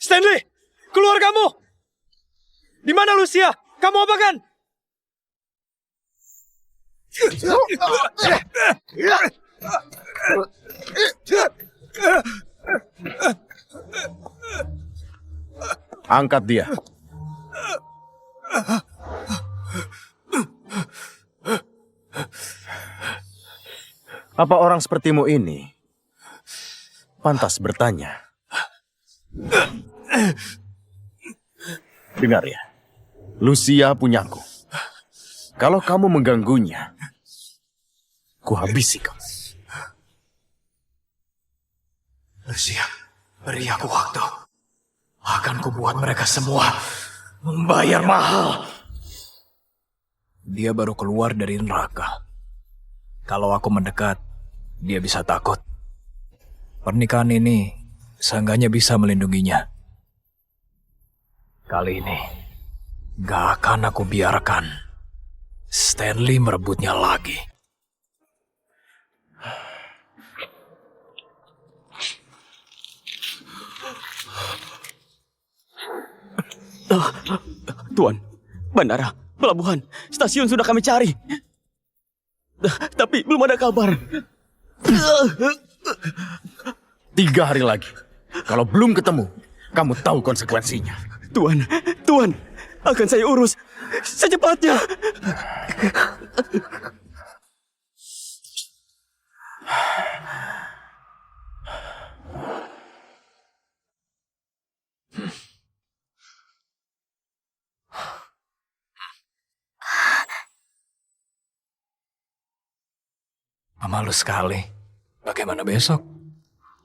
Stanley! Keluar kamu! Di mana Lucia? Kamu apakan? Angkat dia. Apa orang sepertimu ini pantas bertanya? Dengar ya, Lucia punyaku. Kalau kamu mengganggunya, ku habisi kamu. Lucia, beri aku waktu. Akan kubuat mereka semua membayar mahal. Dia baru keluar dari neraka. Kalau aku mendekat, dia bisa takut. Pernikahan ini seenggaknya bisa melindunginya. Kali ini, gak akan aku biarkan Stanley merebutnya lagi. Tuan, bandara, pelabuhan, stasiun sudah kami cari. Tapi belum ada kabar. 3 hari lagi. Kalau belum ketemu, kamu tahu konsekuensinya. Tuan, akan saya urus secepatnya. Malu sekali. Bagaimana besok?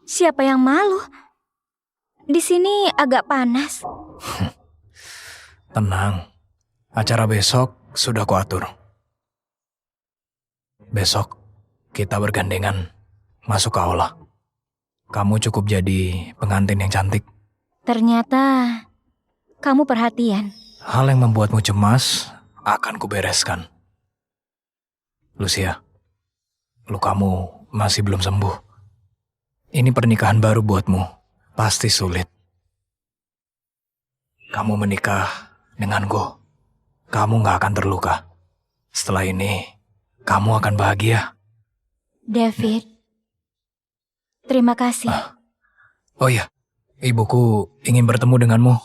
Siapa yang malu? Di sini agak panas. Tenang. Acara besok sudah kuatur. Besok kita bergandengan masuk ke aula. Kamu cukup jadi pengantin yang cantik. Ternyata kamu perhatian. Hal yang membuatmu cemas akan kubereskan. Lucia, lukamu masih belum sembuh. Ini pernikahan baru buatmu, pasti sulit. Kamu menikah denganku, kamu gak akan terluka. Setelah ini, kamu akan bahagia. David, terima kasih. Oh iya, ibuku ingin bertemu denganmu.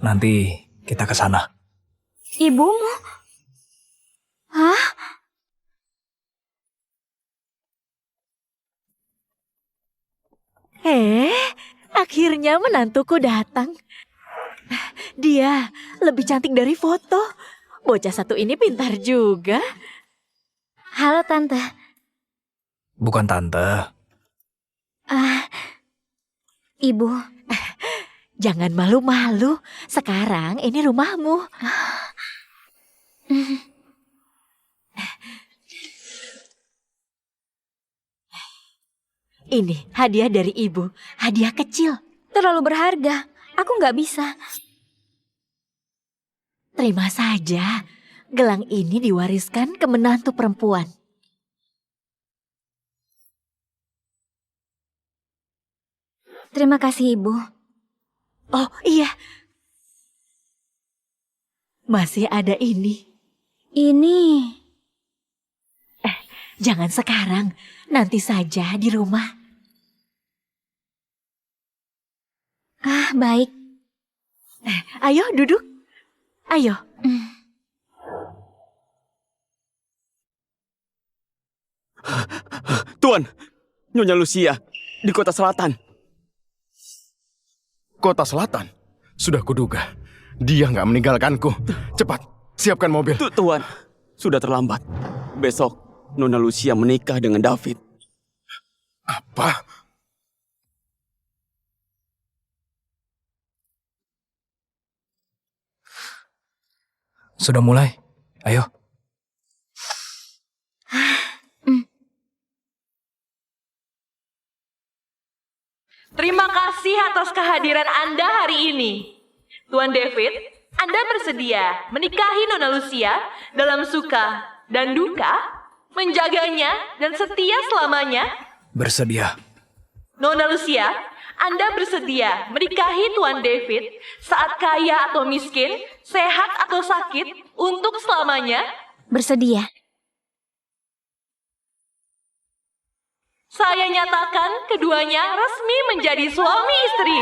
Nanti kita ke sana. Ibumu? Hah? Akhirnya menantuku datang. Dia lebih cantik dari foto. Bocah satu ini pintar juga. Halo Tante. Bukan tante. Ibu. Jangan malu-malu. Sekarang ini rumahmu. Ini hadiah dari ibu. Hadiah kecil. Terlalu berharga. Aku nggak bisa. Terima saja. Gelang ini diwariskan ke menantu perempuan. Terima kasih, Ibu. Oh iya. Masih ada ini. Ini... Jangan sekarang. Nanti saja di rumah. Baik. Ayo duduk. Ayo. Tuan, Nyonya Lucia di kota selatan. Kota Selatan? Sudah kuduga. Dia nggak meninggalkanku. Cepat, siapkan mobil. Tuan, sudah terlambat. Besok, Nona Lucia menikah dengan David. Apa? Sudah mulai? Ayo. Terima kasih atas kehadiran Anda hari ini. Tuan David, Anda bersedia menikahi Nona Lucia dalam suka dan duka, menjaganya dan setia selamanya? Bersedia. Nona Lucia, Anda bersedia menikahi Tuan David saat kaya atau miskin, sehat atau sakit, untuk selamanya? Bersedia. Saya nyatakan keduanya resmi menjadi suami istri.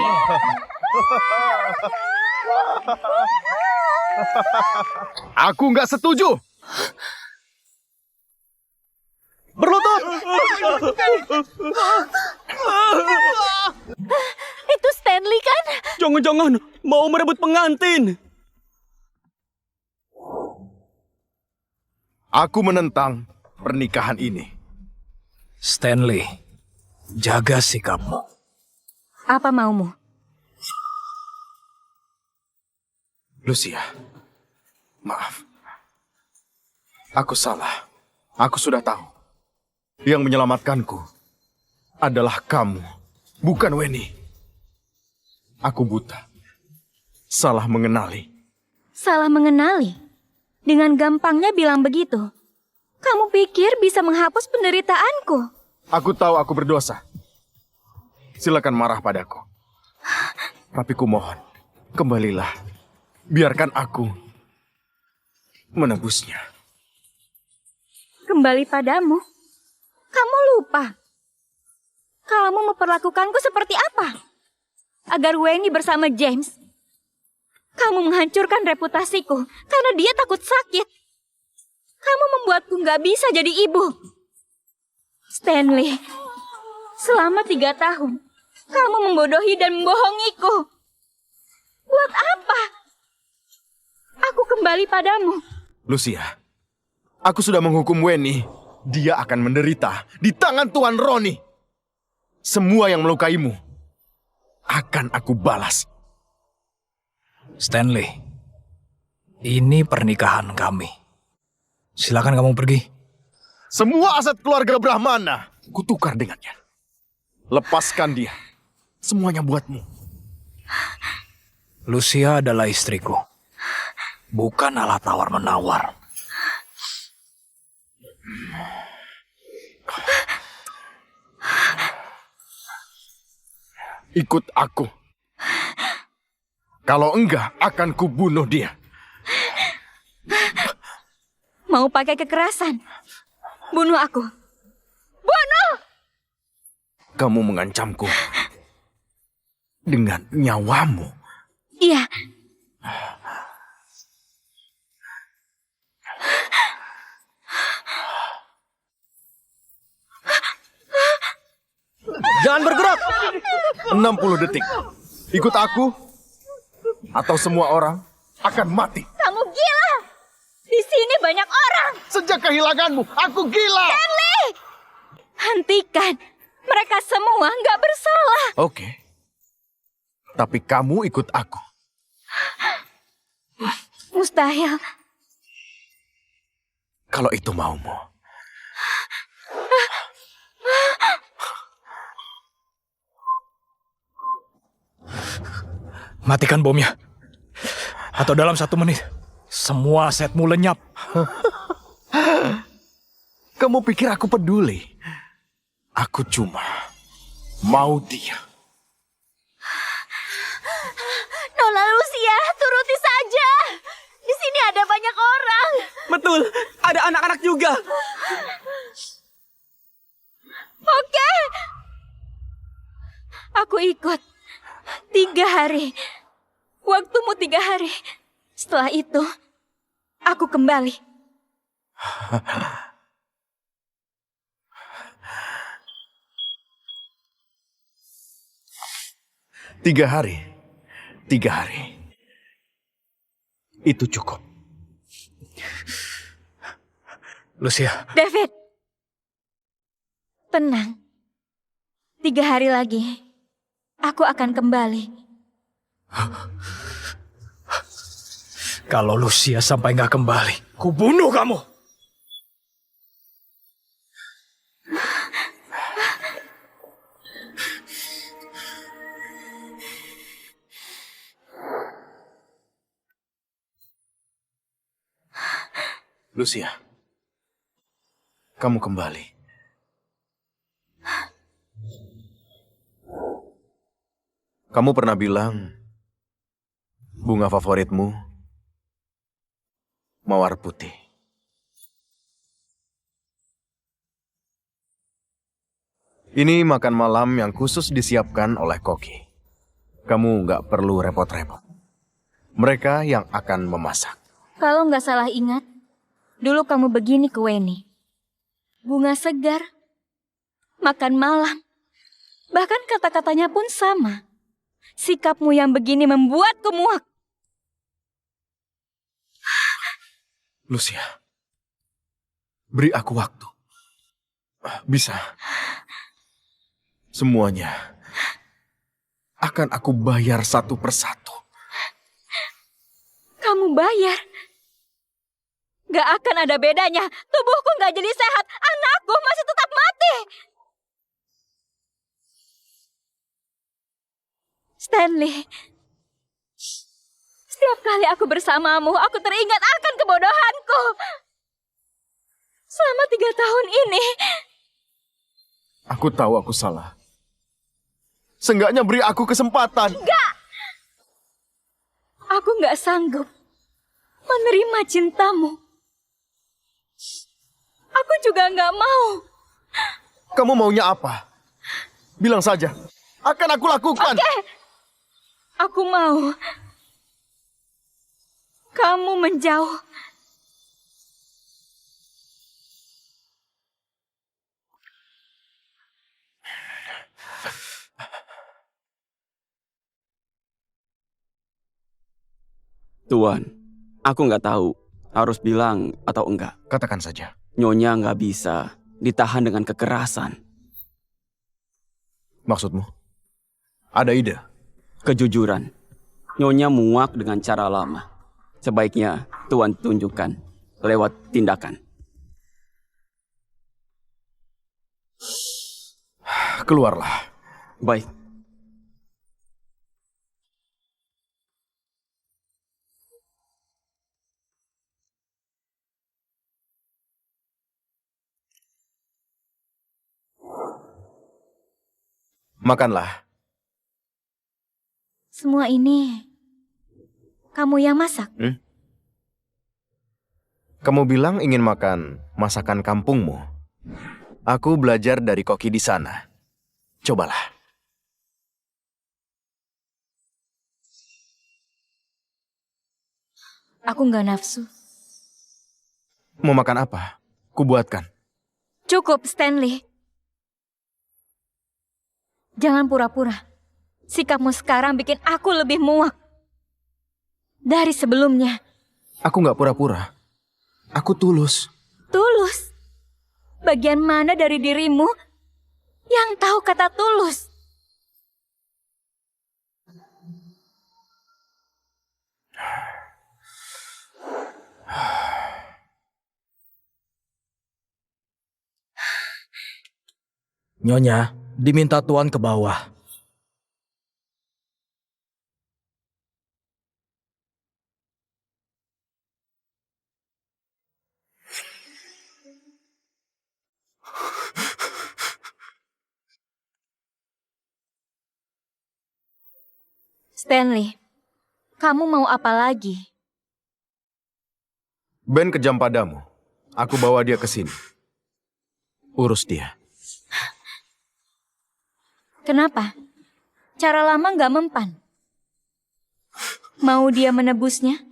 Aku nggak setuju. Berlutut! Itu Stanley kan? Jangan-jangan mau merebut pengantin. Aku menentang pernikahan ini. Stanley, jaga sikapmu. Apa maumu? Lucia, maaf. Aku salah. Aku sudah tahu. Yang menyelamatkanku adalah kamu, bukan Weni. Aku buta. Salah mengenali. Salah mengenali? Dengan gampangnya bilang begitu. Kamu pikir bisa menghapus penderitaanku? Aku tahu aku berdosa. Silakan marah padaku. Tapi kumohon, kembalilah. Biarkan aku menebusnya. Kembali padamu? Kamu lupa. Kamu memperlakukanku seperti apa? Agar Weni bersama James. Kamu menghancurkan reputasiku karena dia takut sakit. Kamu membuatku nggak bisa jadi ibu. Stanley, selama 3 tahun, kamu membodohi dan membohongiku. Buat apa? Aku kembali padamu. Lucia, aku sudah menghukum Weni. Dia akan menderita di tangan Tuan Ronnie. Semua yang melukaimu akan aku balas. Stanley, ini pernikahan kami. Silakan kamu pergi. Semua aset keluarga Brahmana kutukar dengannya. Lepaskan dia. Semuanya buatmu. Lucia adalah istriku. Bukan alat tawar-menawar. Ikut aku. Kalau enggak, akan kubunuh dia. Mau pakai kekerasan? Bunuh aku. Bunuh! Kamu mengancamku dengan nyawamu. Iya. Jangan bergerak! 60 detik. Ikut aku, atau semua orang akan mati. Kamu gila! Di sini banyak orang! Sejak kehilanganmu, aku gila! Stanley! Hentikan! Mereka semua nggak bersalah! Oke. Tapi kamu ikut aku. Mustahil. Kalau itu maumu. Matikan bomnya. Atau dalam 1 menit, semua asetmu lenyap. Kamu pikir aku peduli? Aku cuma mau dia. Nona Lucia, turuti saja. Di sini ada banyak orang. Betul, ada anak-anak juga. Oke. Aku ikut. 3 hari. Waktumu 3 hari. Setelah itu, aku kembali. Tiga hari. Itu cukup. Lucia, David. Tenang. 3 hari lagi, aku akan kembali. kalau Lucia sampai nggak kembali, kubunuh kamu. Lucia, kamu kembali. Kamu pernah bilang bunga favoritmu mawar putih. Ini makan malam yang khusus disiapkan oleh Koki. Kamu nggak perlu repot-repot. Mereka yang akan memasak. Kalau nggak salah ingat, dulu kamu begini ke Weni. Bunga segar, makan malam. Bahkan kata-katanya pun sama. Sikapmu yang begini membuatku muak. Lucia, beri aku waktu. Bisa. Semuanya akan aku bayar satu persatu. Kamu bayar. Gak akan ada bedanya. Tubuhku gak jadi sehat. Anakku masih tetap mati. Stanley. Setiap kali aku bersamamu, aku teringat akan kebodohanku. Selama 3 tahun ini. Aku tahu aku salah. Seenggaknya beri aku kesempatan. Enggak. Aku gak sanggup menerima cintamu. Aku juga gak mau. Kamu maunya apa? Bilang saja. Akan aku lakukan. Oke. Aku mau kamu menjauh. Tuan, aku nggak tahu harus bilang atau enggak. Katakan saja. Nyonya nggak bisa ditahan dengan kekerasan. Maksudmu? Ada ide? Kejujuran. Nyonya muak dengan cara lama. Sebaiknya Tuan tunjukkan lewat tindakan. Keluarlah. Baik. Makanlah. Semua ini kamu yang masak? Kamu bilang ingin makan masakan kampungmu. Aku belajar dari koki di sana. Cobalah. Aku nggak nafsu. Mau makan apa? Kubuatkan. Cukup, Stanley. Jangan pura-pura. Sikapmu sekarang bikin aku lebih muak dari sebelumnya. Aku nggak pura-pura. Aku tulus. Tulus? Bagian mana dari dirimu yang tahu kata tulus? Nyonya, diminta Tuan ke bawah. Stanley, kamu mau apa lagi? Ben kejam padamu. Aku bawa dia ke sini. Urus dia. Kenapa? Cara lama nggak mempan. Mau dia menebusnya?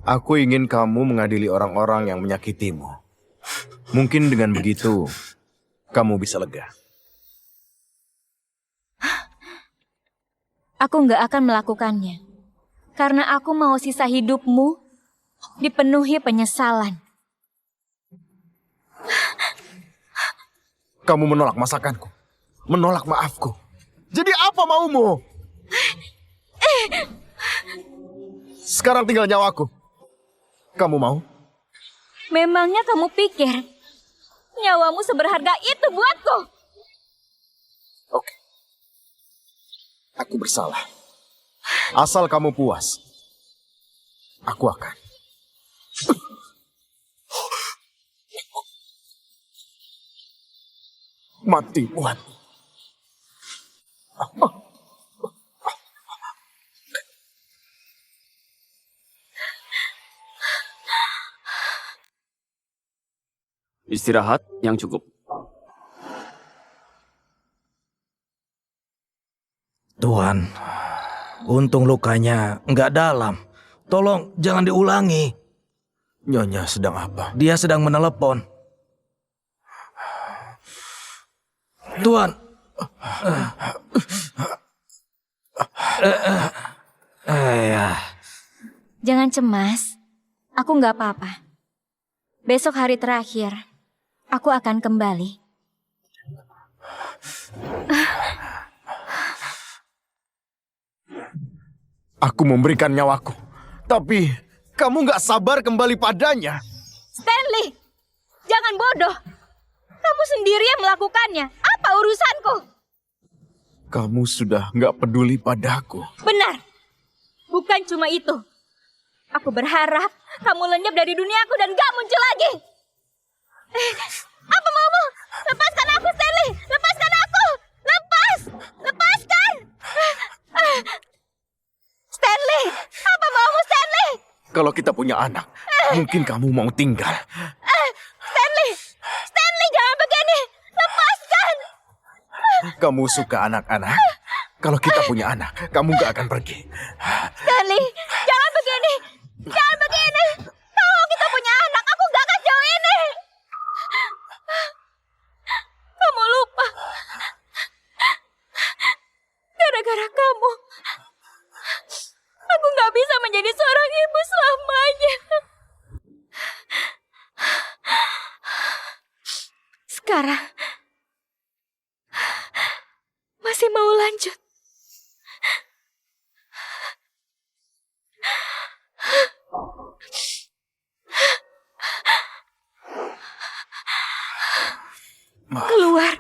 Aku ingin kamu mengadili orang-orang yang menyakitimu. Mungkin dengan begitu, kamu bisa lega. Aku nggak akan melakukannya. Karena aku mau sisa hidupmu dipenuhi penyesalan. Kamu menolak masakanku. Menolak maafku. Jadi apa maumu? Sekarang tinggal nyawaku. Kamu mau? Memangnya kamu pikir nyawamu seberharga itu buatku? Oke. Aku bersalah. Asal kamu puas, aku akan. Mati buat. Istirahat yang cukup. Tuan, untung lukanya nggak dalam. Tolong jangan diulangi. Nyonya sedang apa? Dia sedang menelepon. Tuan. Jangan cemas. Aku nggak apa-apa. Besok hari terakhir, aku akan kembali. Aku memberikan nyawaku. Tapi kamu nggak sabar kembali padanya. Stanley, jangan bodoh. Kamu sendiri yang melakukannya. Apa urusanku? Kamu sudah nggak peduli padaku. Benar. Bukan cuma itu. Aku berharap kamu lenyap dari duniaku dan gak muncul lagi. Apa maumu? Lepaskan aku, Stanley. Lepaskan aku. Lepas. Lepaskan. Stanley, apa maumu, Stanley? Kalau kita punya anak, mungkin kamu mau tinggal. Stanley, Stanley, jangan begini. Lepaskan. Kamu suka anak-anak? Kalau kita punya anak, kamu gak akan pergi. Stanley, jangan begini. Jangan begini. Kalau kita punya anak, aku gak akan jauh ini. Kamu lupa. Gara-gara kamu, aku gak bisa menjadi seorang ibu selamanya. Sekarang, masih mau lanjut. Keluar.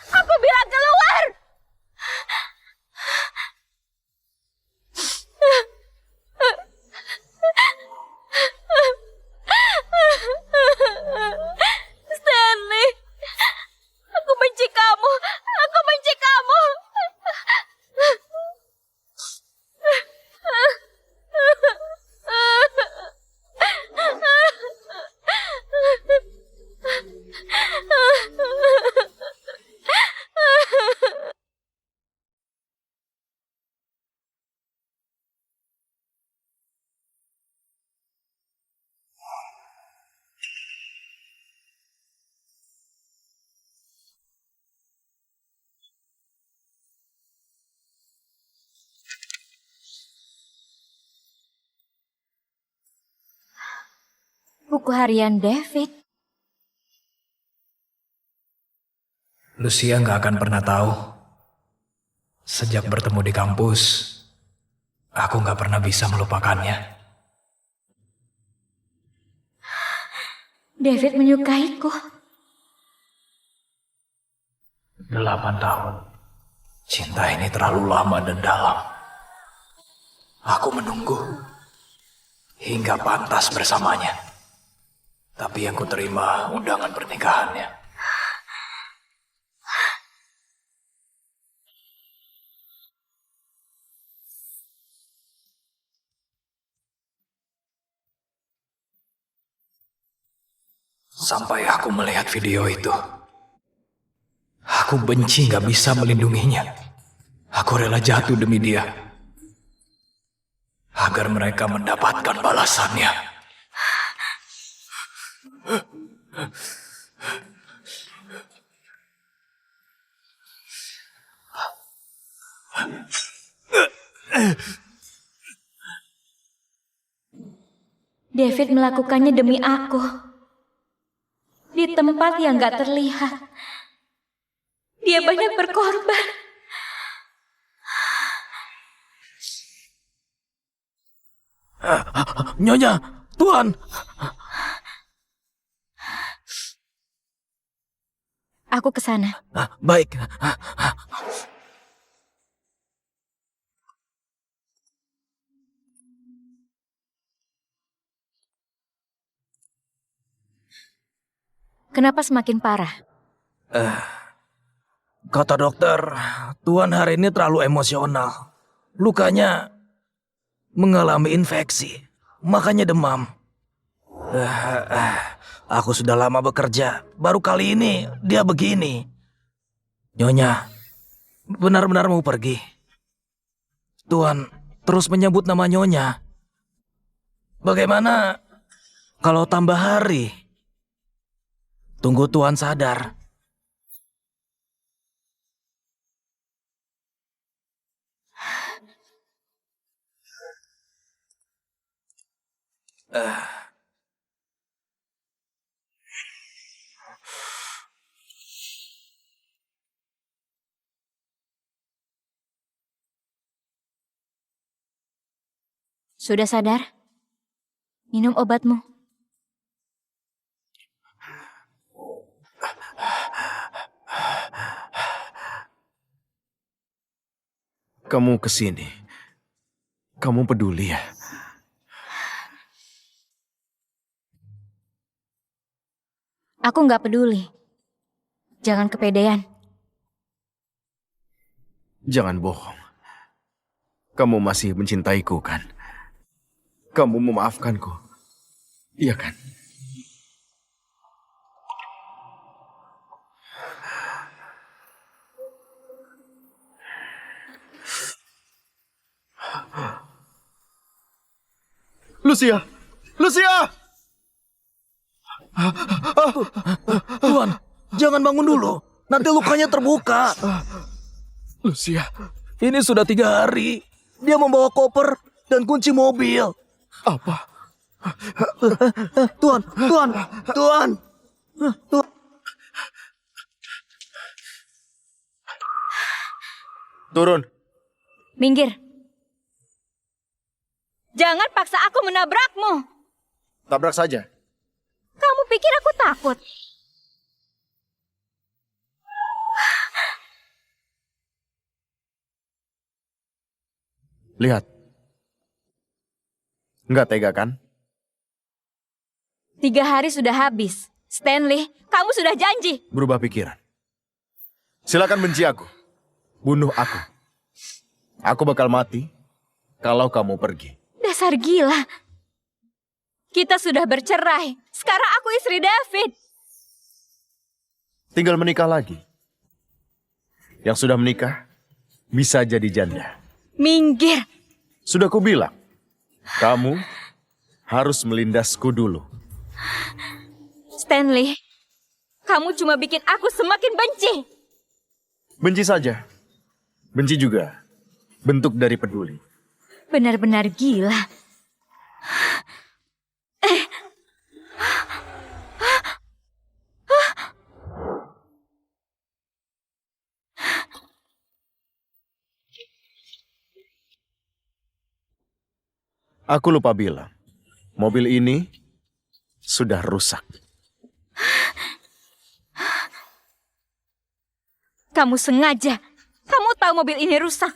Aku bilang keluar. Stanley, buku harian David. Lucia nggak akan pernah tahu. Sejak bertemu di kampus, aku nggak pernah bisa melupakannya. David menyukaiku. 8 tahun. Cinta ini terlalu lama dan dalam. Aku menunggu hingga pantas bersamanya. Tapi yang kuterima undangan pernikahannya. Sampai aku melihat video itu. Aku benci gak bisa melindunginya. Aku rela jatuh demi dia. Agar mereka mendapatkan balasannya. David melakukannya demi aku. Di tempat yang gak terlihat. Dia banyak berkorban. Nyonya, Tuan. Aku ke sana. Baik. Kenapa semakin parah? Kata dokter, Tuan hari ini terlalu emosional. Lukanya mengalami infeksi, makanya demam. Aku sudah lama bekerja, baru kali ini dia begini. Nyonya, benar-benar mau pergi? Tuan terus menyebut nama Nyonya. Bagaimana kalau tambah hari? Tunggu Tuan sadar. Sudah sadar? Minum obatmu. Kamu kesini. Kamu peduli ya? Aku nggak peduli. Jangan kepedean. Jangan bohong. Kamu masih mencintaiku kan? Kamu memaafkanku. Iya kan? Lucia! Lucia! Tuan, jangan bangun dulu. Nanti lukanya terbuka. Lucia, Ini sudah 3 hari. Dia membawa koper dan kunci mobil. apa? Tuan. Turun. Minggir. Jangan paksa aku menabrakmu. Tabrak saja. Kamu pikir aku takut? Lihat. Nggak tega kan? 3 hari sudah habis. Stanley, kamu sudah janji. Berubah pikiran. Silakan benci aku. Bunuh aku. Aku bakal mati kalau kamu pergi. Dasar gila. Kita sudah bercerai. Sekarang aku istri David. Tinggal menikah lagi. Yang sudah menikah bisa jadi janda. Minggir. Sudah kubilang, kamu harus melindasku dulu. Stanley, kamu cuma bikin aku semakin benci. Benci saja. Benci juga bentuk dari peduli. Benar-benar gila. Aku lupa bilang, mobil ini sudah rusak. Kamu sengaja. Kamu tahu mobil ini rusak.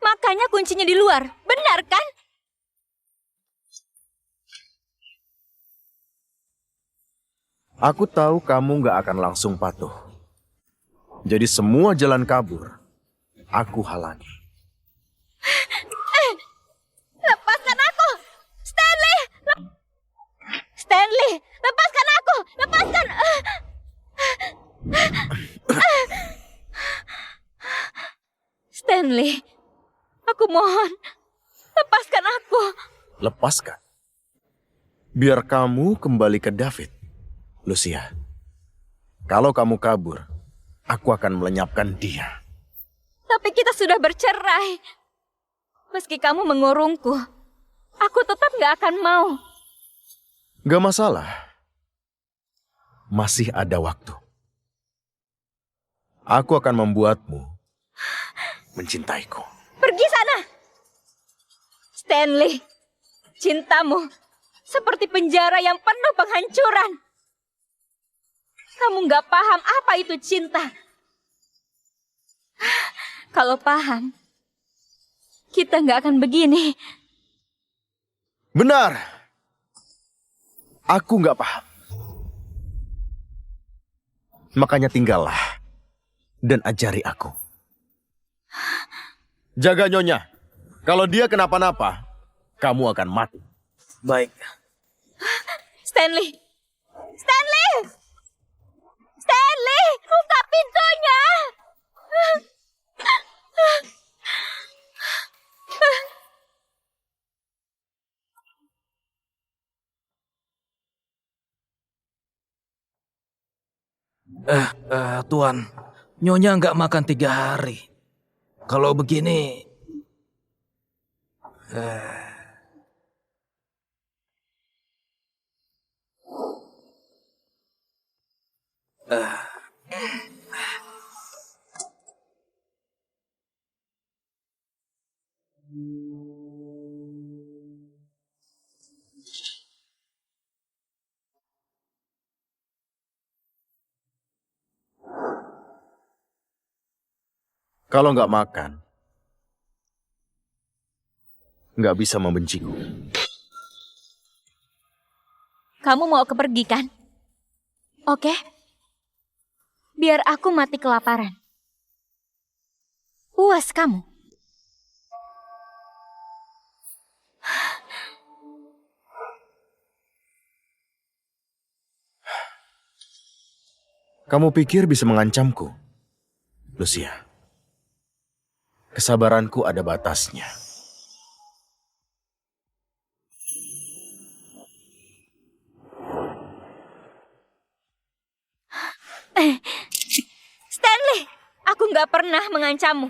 Makanya kuncinya di luar. Benar kan? Aku tahu kamu gak akan langsung patuh. Jadi semua jalan kabur, aku halangi. Lepaskan aku! Stanley! Stanley! Lepaskan aku! Lepaskan! Stanley, aku mohon, lepaskan aku. Lepaskan. Biar kamu kembali ke David. Lucia, kalau kamu kabur, aku akan melenyapkan dia. Tapi kita sudah bercerai. Meski kamu mengurungku, aku tetap gak akan mau. Gak masalah. Masih ada waktu. Aku akan membuatmu mencintaiku. Pergi sana! Stanley, cintamu seperti penjara yang penuh penghancuran. Kamu gak paham apa itu cinta. Kalau paham, kita gak akan begini. Benar. Aku gak paham. Makanya tinggallah dan ajari aku. Jaga Nyonya. Kalau dia kenapa-napa, kamu akan mati. Baik. Stanley! Stanley! Stanley! Buka pintunya! Tuan, Nyonya nggak makan 3 hari. Kalau begini... Kalau nggak makan, nggak bisa membenciku. Kamu mau pergi kan? Oke. Biar aku mati kelaparan. Puas kamu? Kamu pikir bisa mengancamku, Lucia? Kesabaranku ada batasnya. Stanley, aku nggak pernah mengancammu.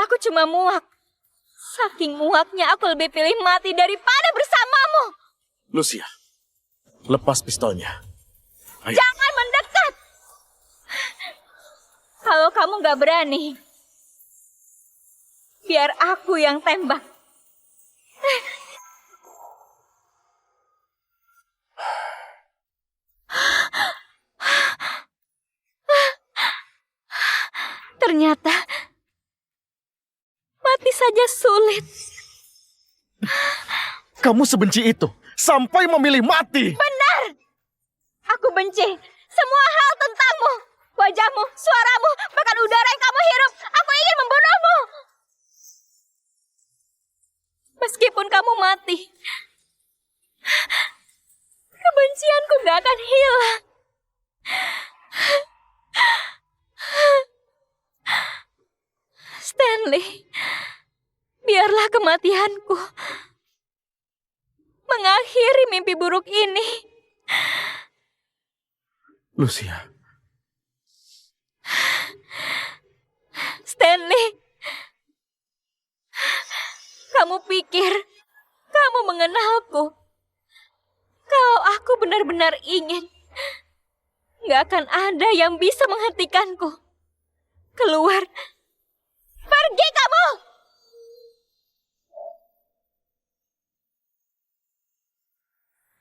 Aku cuma muak. Saking muaknya aku lebih pilih mati daripada bersamamu. Lucia, lepas pistolnya. Ayo. Jangan mendekat. Kalau kamu nggak berani, biar aku yang tembak. Ternyata mati saja sulit. Kamu sebenci itu sampai memilih mati. Benar. Aku benci semua hal tentangmu. Wajahmu, suaramu, bahkan udara yang kamu hirup. Aku ingin membunuhmu. Meskipun kamu mati, kebencianku gak akan hilang. Stanley, biarlah kematianku mengakhiri mimpi buruk ini. Lucia. Stanley, kamu pikir kamu mengenalku? Kalau aku benar-benar ingin, gak akan ada yang bisa menghentikanku. Keluar, pergi kamu!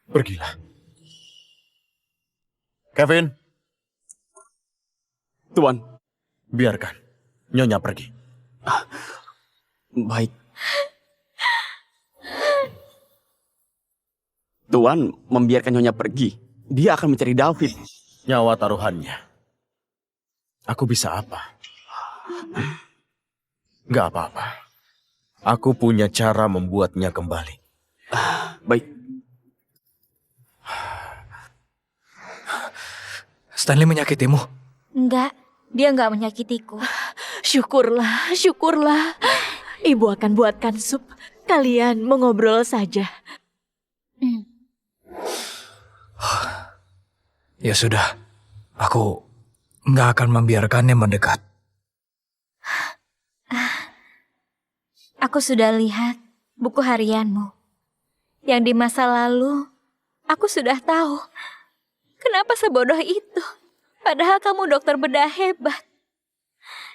Pergilah. Kevin, Tuan. biarkan Nyonya pergi. Baik. Tuan membiarkan Nyonya pergi. Dia akan mencari David. Nyawa taruhannya. Aku bisa apa? Gak apa-apa. Aku punya cara membuatnya kembali. Baik. Stanley menyakitimu? Enggak, dia enggak menyakitiku. Syukurlah, syukurlah. Ibu akan buatkan sup. Kalian mengobrol saja. Ya sudah, aku nggak akan membiarkannya mendekat. Aku sudah lihat buku harianmu. Yang di masa lalu, aku sudah tahu. Kenapa sebodoh itu? Padahal kamu dokter bedah hebat.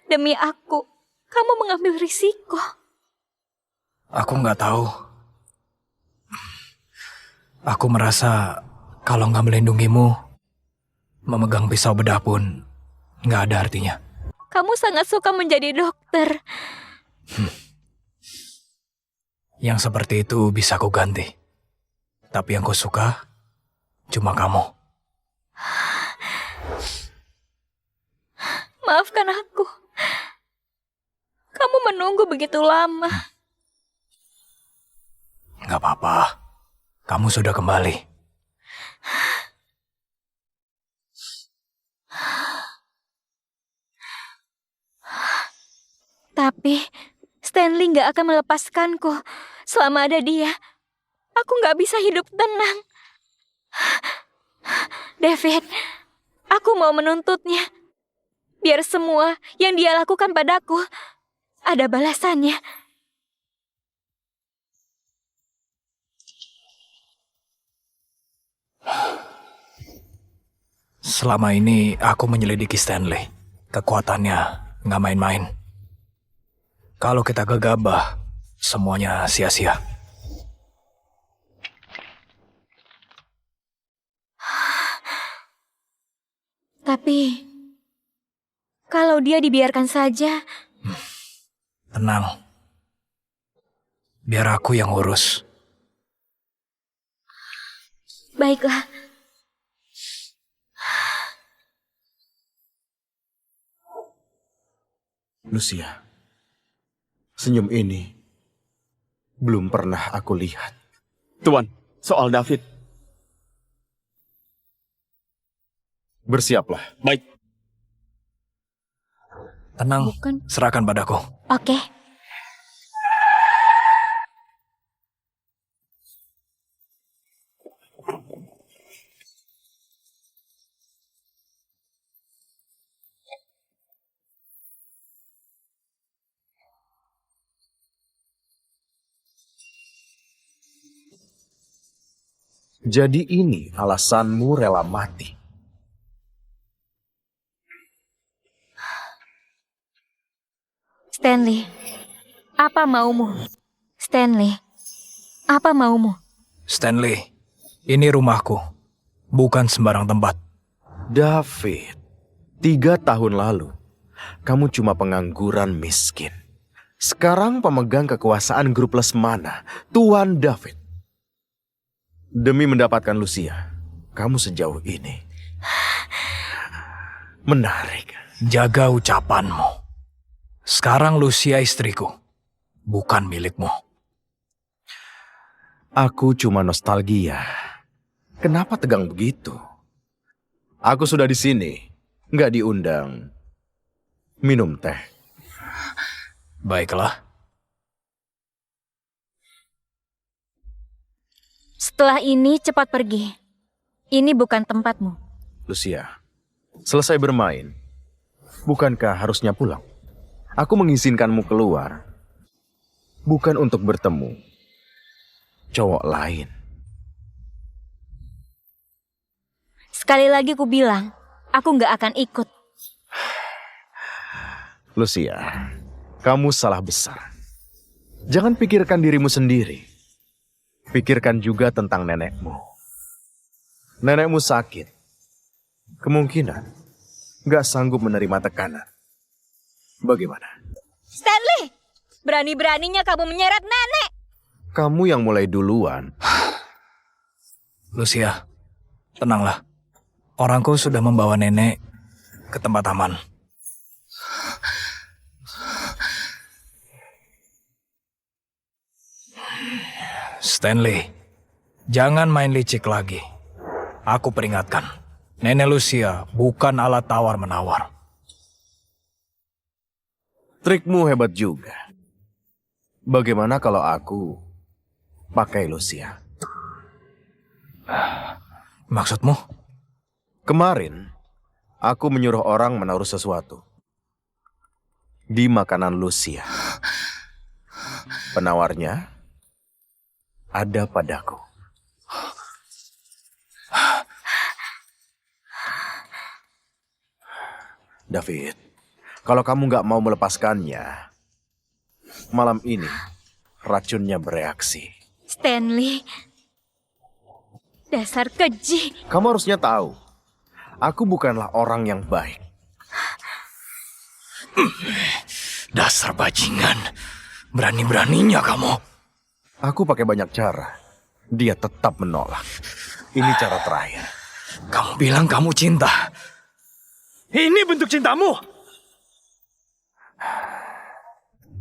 Demi aku, kamu mengambil risiko. Aku nggak tahu. Aku merasa kalau nggak melindungimu, memegang pisau bedah pun nggak ada artinya. Kamu sangat suka menjadi dokter. Yang seperti itu bisa aku ganti. Tapi yang ku suka cuma kamu. Maafkan aku. Kamu menunggu begitu lama. Nggak apa-apa. Kamu sudah kembali. Tapi Stanley nggak akan melepaskanku. Selama ada dia, aku nggak bisa hidup tenang. David, aku mau menuntutnya. Biar semua yang dia lakukan padaku ada balasannya. Selama ini aku menyelidiki Stanley. Kekuatannya nggak main-main. Kalau kita gegabah, semuanya sia-sia. Tapi kalau dia dibiarkan saja, Tenang. Biar aku yang urus. baiklah. Lucia, senyum ini belum pernah aku lihat. Tuan, soal David. Bersiaplah. Baik. Tenang, Bukan. serahkan padaku. Oke. Jadi ini alasanmu rela mati. Stanley, apa maumu? Stanley, apa maumu? Stanley, ini rumahku. Bukan sembarang tempat. David, 3 tahun lalu, kamu cuma pengangguran miskin. Sekarang pemegang kekuasaan grup Lesmana, Tuan David. Demi mendapatkan Lucia, kamu sejauh ini. Menarik. Jaga ucapanmu. Sekarang Lucia istriku, bukan milikmu. Aku cuma nostalgia. Kenapa tegang begitu? Aku sudah di sini, nggak diundang. Minum teh. Baiklah. Setelah ini cepat pergi. Ini bukan tempatmu. Lucia, selesai bermain. Bukankah harusnya pulang? Aku mengizinkanmu keluar. Bukan untuk bertemu cowok lain. Sekali lagi ku bilang, aku nggak akan ikut. Lucia, kamu salah besar. Jangan pikirkan dirimu sendiri. Pikirkan juga tentang nenekmu. Nenekmu sakit. Kemungkinan nggak sanggup menerima tekanan. Bagaimana? Stanley, berani-beraninya kamu menyeret nenek. Kamu yang mulai duluan. Lucia, tenanglah. Orangku sudah membawa nenek ke tempat aman. Stanley, jangan main licik lagi. Aku peringatkan, Nenek Lucia bukan alat tawar-menawar. Trikmu hebat juga. Bagaimana kalau aku pakai Lucia? Maksudmu? Kemarin, aku menyuruh orang menaruh sesuatu di makanan Lucia. Penawarnya ada padaku. David, kalau kamu nggak mau melepaskannya, malam ini racunnya bereaksi. Stanley, dasar keji. Kamu harusnya tahu, aku bukanlah orang yang baik. Dasar bajingan, berani-beraninya kamu. Aku pakai banyak cara, dia tetap menolak. Ini cara terakhir. Kamu bilang kamu cinta. Ini bentuk cintamu.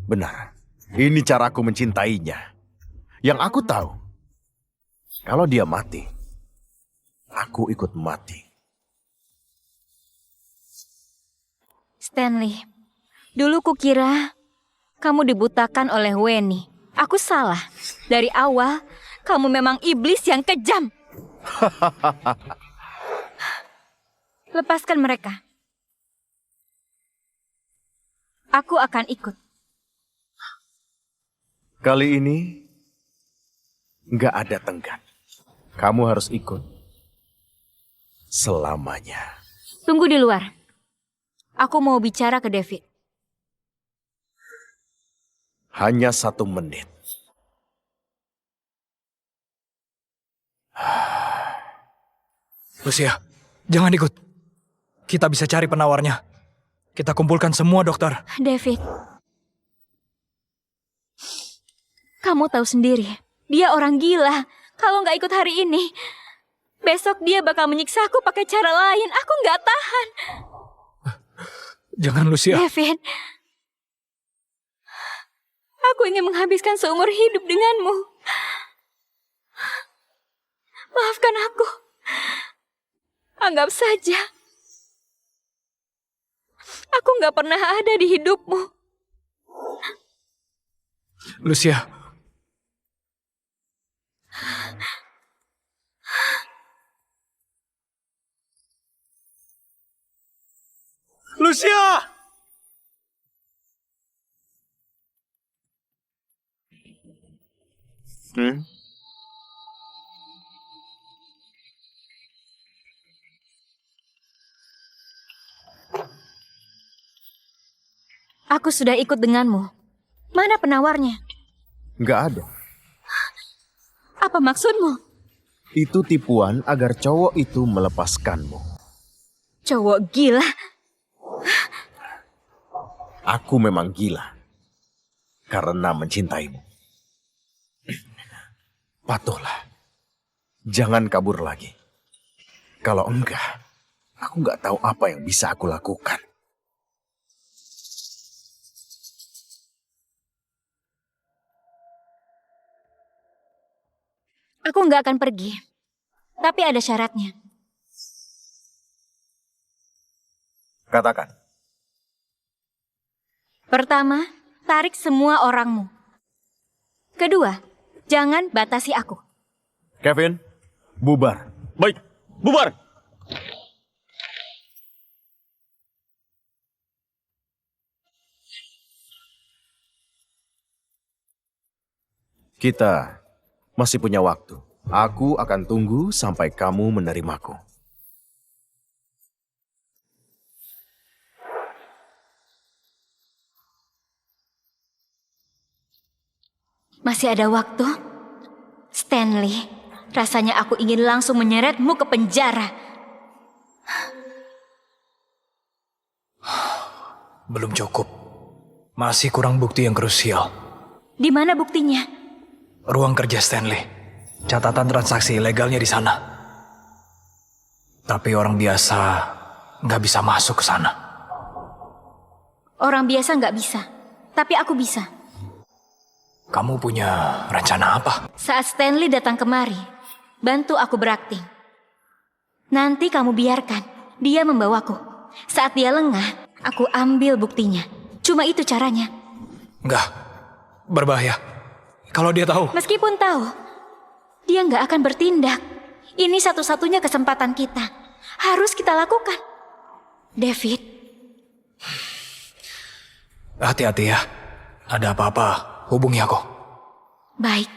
Benar, ini caraku mencintainya. Yang aku tahu, kalau dia mati, aku ikut mati. Stanley, dulu kukira kamu dibutakan oleh Weni. Aku salah. Dari awal, kamu memang iblis yang kejam. Lepaskan mereka. Aku akan ikut. Kali ini, nggak ada tenggat. Kamu harus ikut. Selamanya. Tunggu di luar. Aku mau bicara ke David. Hanya 1 menit. Lucia, jangan ikut. Kita bisa cari penawarnya. Kita kumpulkan semua dokter. David. Kamu tahu sendiri, dia orang gila. Kalau nggak ikut hari ini, besok dia bakal menyiksaku pakai cara lain. Aku nggak tahan. Jangan, Lucia. David. Aku ingin menghabiskan seumur hidup denganmu. Maafkan aku. Anggap saja aku nggak pernah ada di hidupmu. Lucia. Lucia! Aku sudah ikut denganmu. Mana penawarnya? Nggak ada. Apa maksudmu? Itu tipuan agar cowok itu melepaskanmu. Cowok gila. Aku memang gila. Karena mencintaimu. Patuhlah. Jangan kabur lagi. Kalau enggak, aku nggak tahu apa yang bisa aku lakukan. Aku nggak akan pergi. Tapi ada syaratnya. Katakan. Pertama, tarik semua orangmu. Kedua, jangan batasi aku. Kevin, bubar. Baik, bubar. Kita masih punya waktu. Aku akan tunggu sampai kamu menerimaku. Masih ada waktu? Stanley, Rasanya aku ingin langsung menyeretmu ke penjara. Belum cukup. Masih kurang bukti yang krusial. Di mana buktinya? Ruang kerja Stanley. Catatan transaksi ilegalnya di sana. Tapi orang biasa nggak bisa masuk ke sana. Orang biasa nggak bisa, tapi aku bisa. Kamu punya rencana apa? Saat Stanley datang kemari, bantu aku berakting. Nanti kamu biarkan dia membawaku. Saat dia lengah, aku ambil buktinya. Cuma itu caranya. Nggak. Berbahaya. Kalau dia tahu. Meskipun tahu, dia nggak akan bertindak. Ini satu-satunya kesempatan kita. Harus kita lakukan. David. Hati-hati ya. Ada apa-apa, hubungi aku. Baik.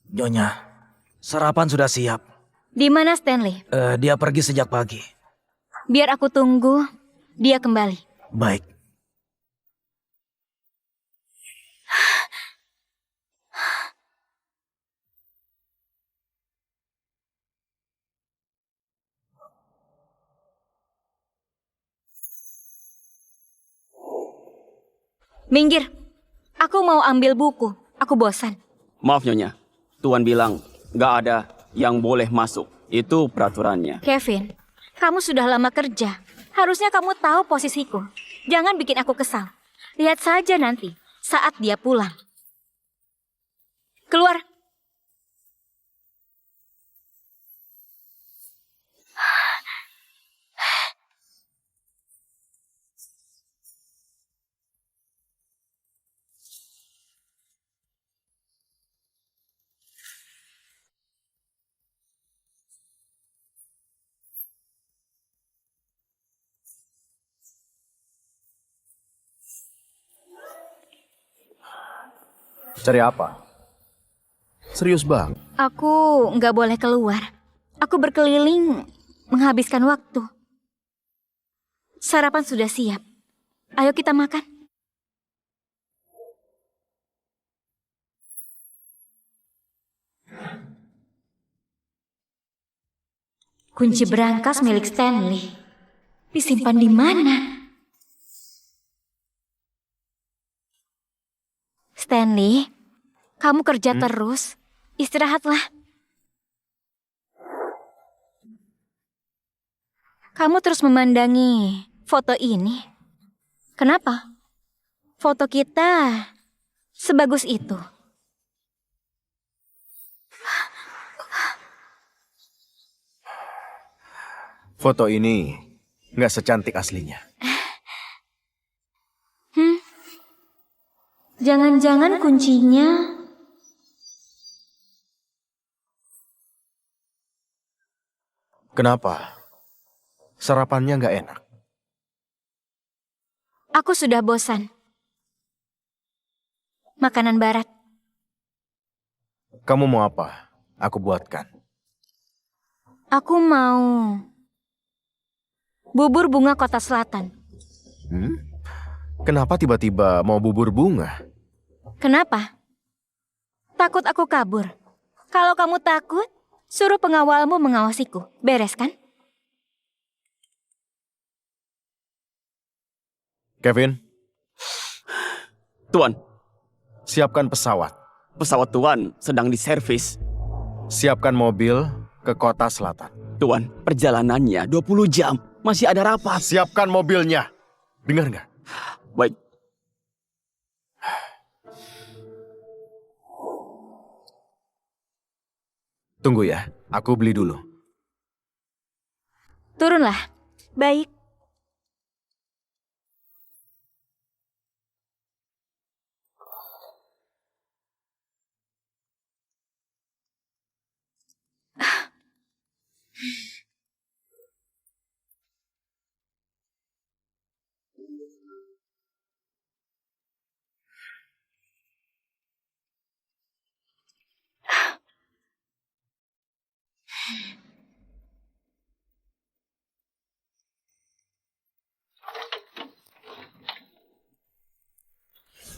Nyonya, sarapan sudah siap. Di mana Stanley? Dia pergi sejak pagi. Biar aku tunggu dia kembali. Baik. Minggir. Aku mau ambil buku. Aku bosan. Maaf Nyonya, Tuan bilang nggak ada yang boleh masuk. Itu peraturannya. Kevin, kamu sudah lama kerja. Harusnya kamu tahu posisiku. Jangan bikin aku kesal. Lihat saja nanti saat dia pulang. Keluar. Cari apa? Serius bang? Aku nggak boleh keluar. Aku berkeliling menghabiskan waktu. Sarapan sudah siap. Ayo kita makan. Kunci berangkas milik Stanley. Disimpan di mana? Stanley, kamu kerja terus. Istirahatlah. Kamu terus memandangi foto ini. Kenapa? Foto kita sebagus itu. Foto ini nggak secantik aslinya. Jangan-jangan kuncinya... Kenapa? Sarapannya nggak enak. Aku sudah bosan. Makanan barat. Kamu mau apa? Aku buatkan. Aku mau... bubur bunga Kota Selatan. Kenapa tiba-tiba mau bubur bunga? Kenapa? Takut aku kabur. Kalau kamu takut, suruh pengawalmu mengawasiku. Beres kan? Kevin, Tuan, siapkan pesawat. pesawat Tuan sedang diservis. Siapkan mobil ke Kota Selatan. Tuan, perjalanannya 20 jam. Masih ada rapat. Siapkan mobilnya. Dengar nggak? Baik. Tunggu ya, aku beli dulu. Turunlah. Baik.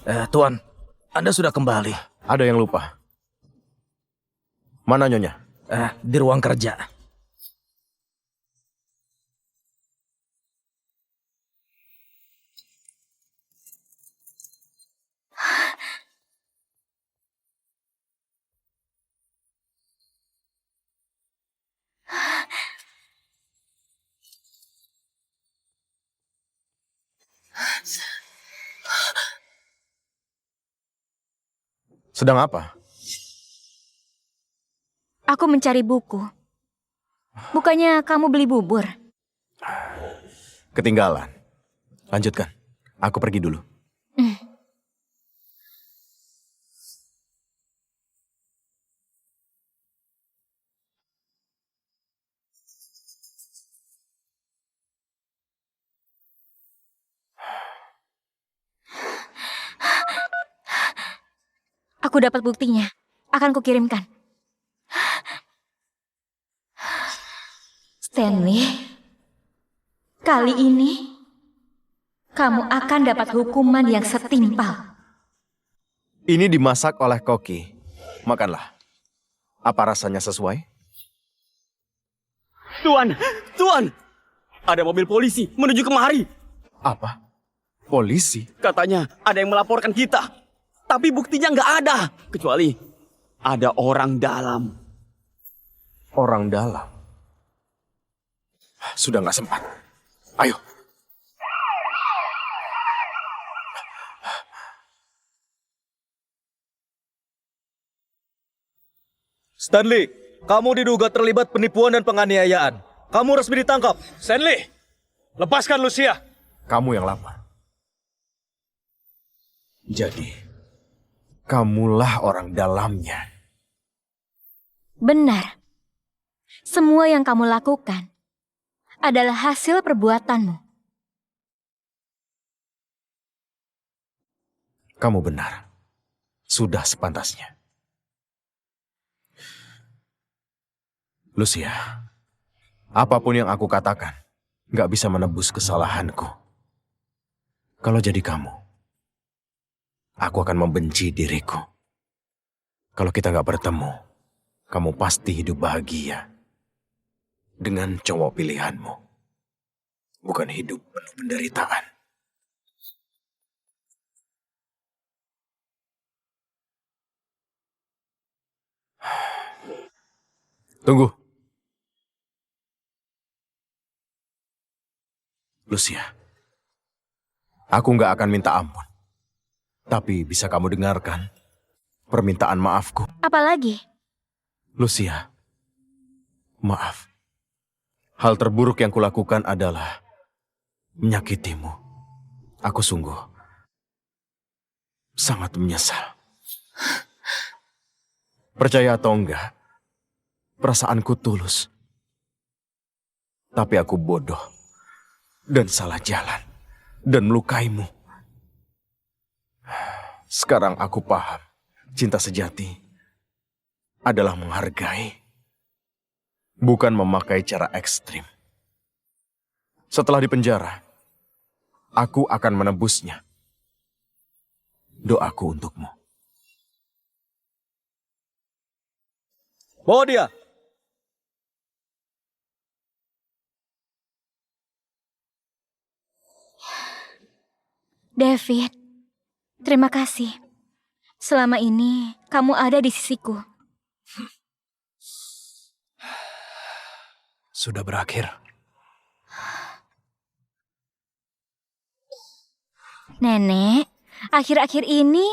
Tuan, Anda sudah kembali. Ada yang lupa. Mana Nyonya? Di ruang kerja. Sedang apa? Aku mencari buku. Bukannya kamu beli bubur? Ketinggalan. Lanjutkan. Aku pergi dulu. Aku dapat buktinya. Akan kukirimkan. Stanley, kali ini kamu akan dapat hukuman yang setimpal. Ini dimasak oleh Koki. Makanlah. Apa rasanya sesuai? Tuan, Tuan! Ada mobil polisi menuju kemari. Apa? Polisi? Katanya ada yang melaporkan kita. Tapi buktinya nggak ada. Kecuali ada orang dalam. Orang dalam? Sudah nggak sempat. Ayo. Stanley, kamu diduga terlibat penipuan dan penganiayaan. Kamu resmi ditangkap. Stanley, lepaskan Lucia. Kamu yang lapar. Jadi, kamulah orang dalamnya. Benar. Semua yang kamu lakukan adalah hasil perbuatanmu. Kamu benar. Sudah sepantasnya. Lucia, apapun yang aku katakan, gak bisa menebus kesalahanku. Kalau jadi kamu, aku akan membenci diriku. Kalau kita gak bertemu, kamu pasti hidup bahagia dengan cowok pilihanmu. Bukan hidup penuh penderitaan. Tunggu. Lucia, aku nggak akan minta ampun. Tapi bisa kamu dengarkan permintaan maafku? Apalagi? Lucia, maaf. Hal terburuk yang kulakukan adalah menyakitimu. Aku sungguh sangat menyesal. Percaya atau enggak, perasaanku tulus. Tapi aku bodoh. Dan salah jalan, dan melukaimu. Sekarang aku paham, cinta sejati adalah menghargai, bukan memakai cara ekstrim. Setelah dipenjara, aku akan menebusnya. Doaku untukmu. Bawa dia. David, terima kasih. Selama ini kamu ada di sisiku. Sudah berakhir. Nenek, akhir-akhir ini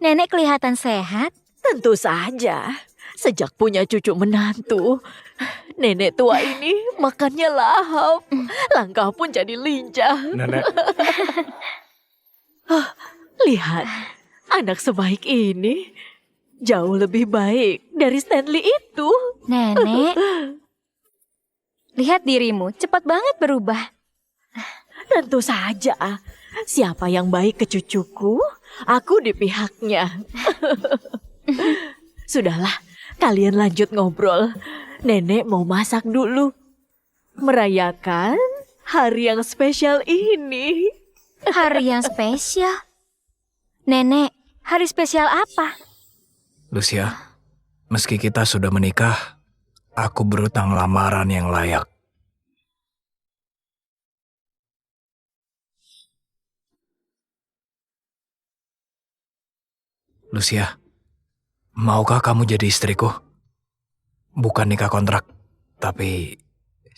nenek kelihatan sehat. Tentu saja. Sejak punya cucu menantu, nenek tua ini makannya lahap. Langkah pun jadi lincah. Nenek, Lihat, anak sebaik ini jauh lebih baik dari Stanley itu. Nenek, lihat dirimu, cepat banget berubah. Tentu saja, siapa yang baik ke cucuku, aku di pihaknya. Sudahlah, kalian lanjut ngobrol. Nenek mau masak dulu. Merayakan hari yang spesial ini. Hari yang spesial. Nenek, hari spesial apa? Lucia, meski kita sudah menikah, aku berutang lamaran yang layak. Lucia, maukah kamu jadi istriku? Bukan nikah kontrak, tapi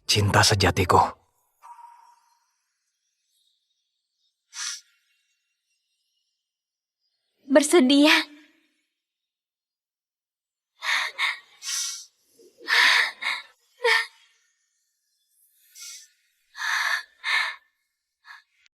cinta sejatiku. Bersedia.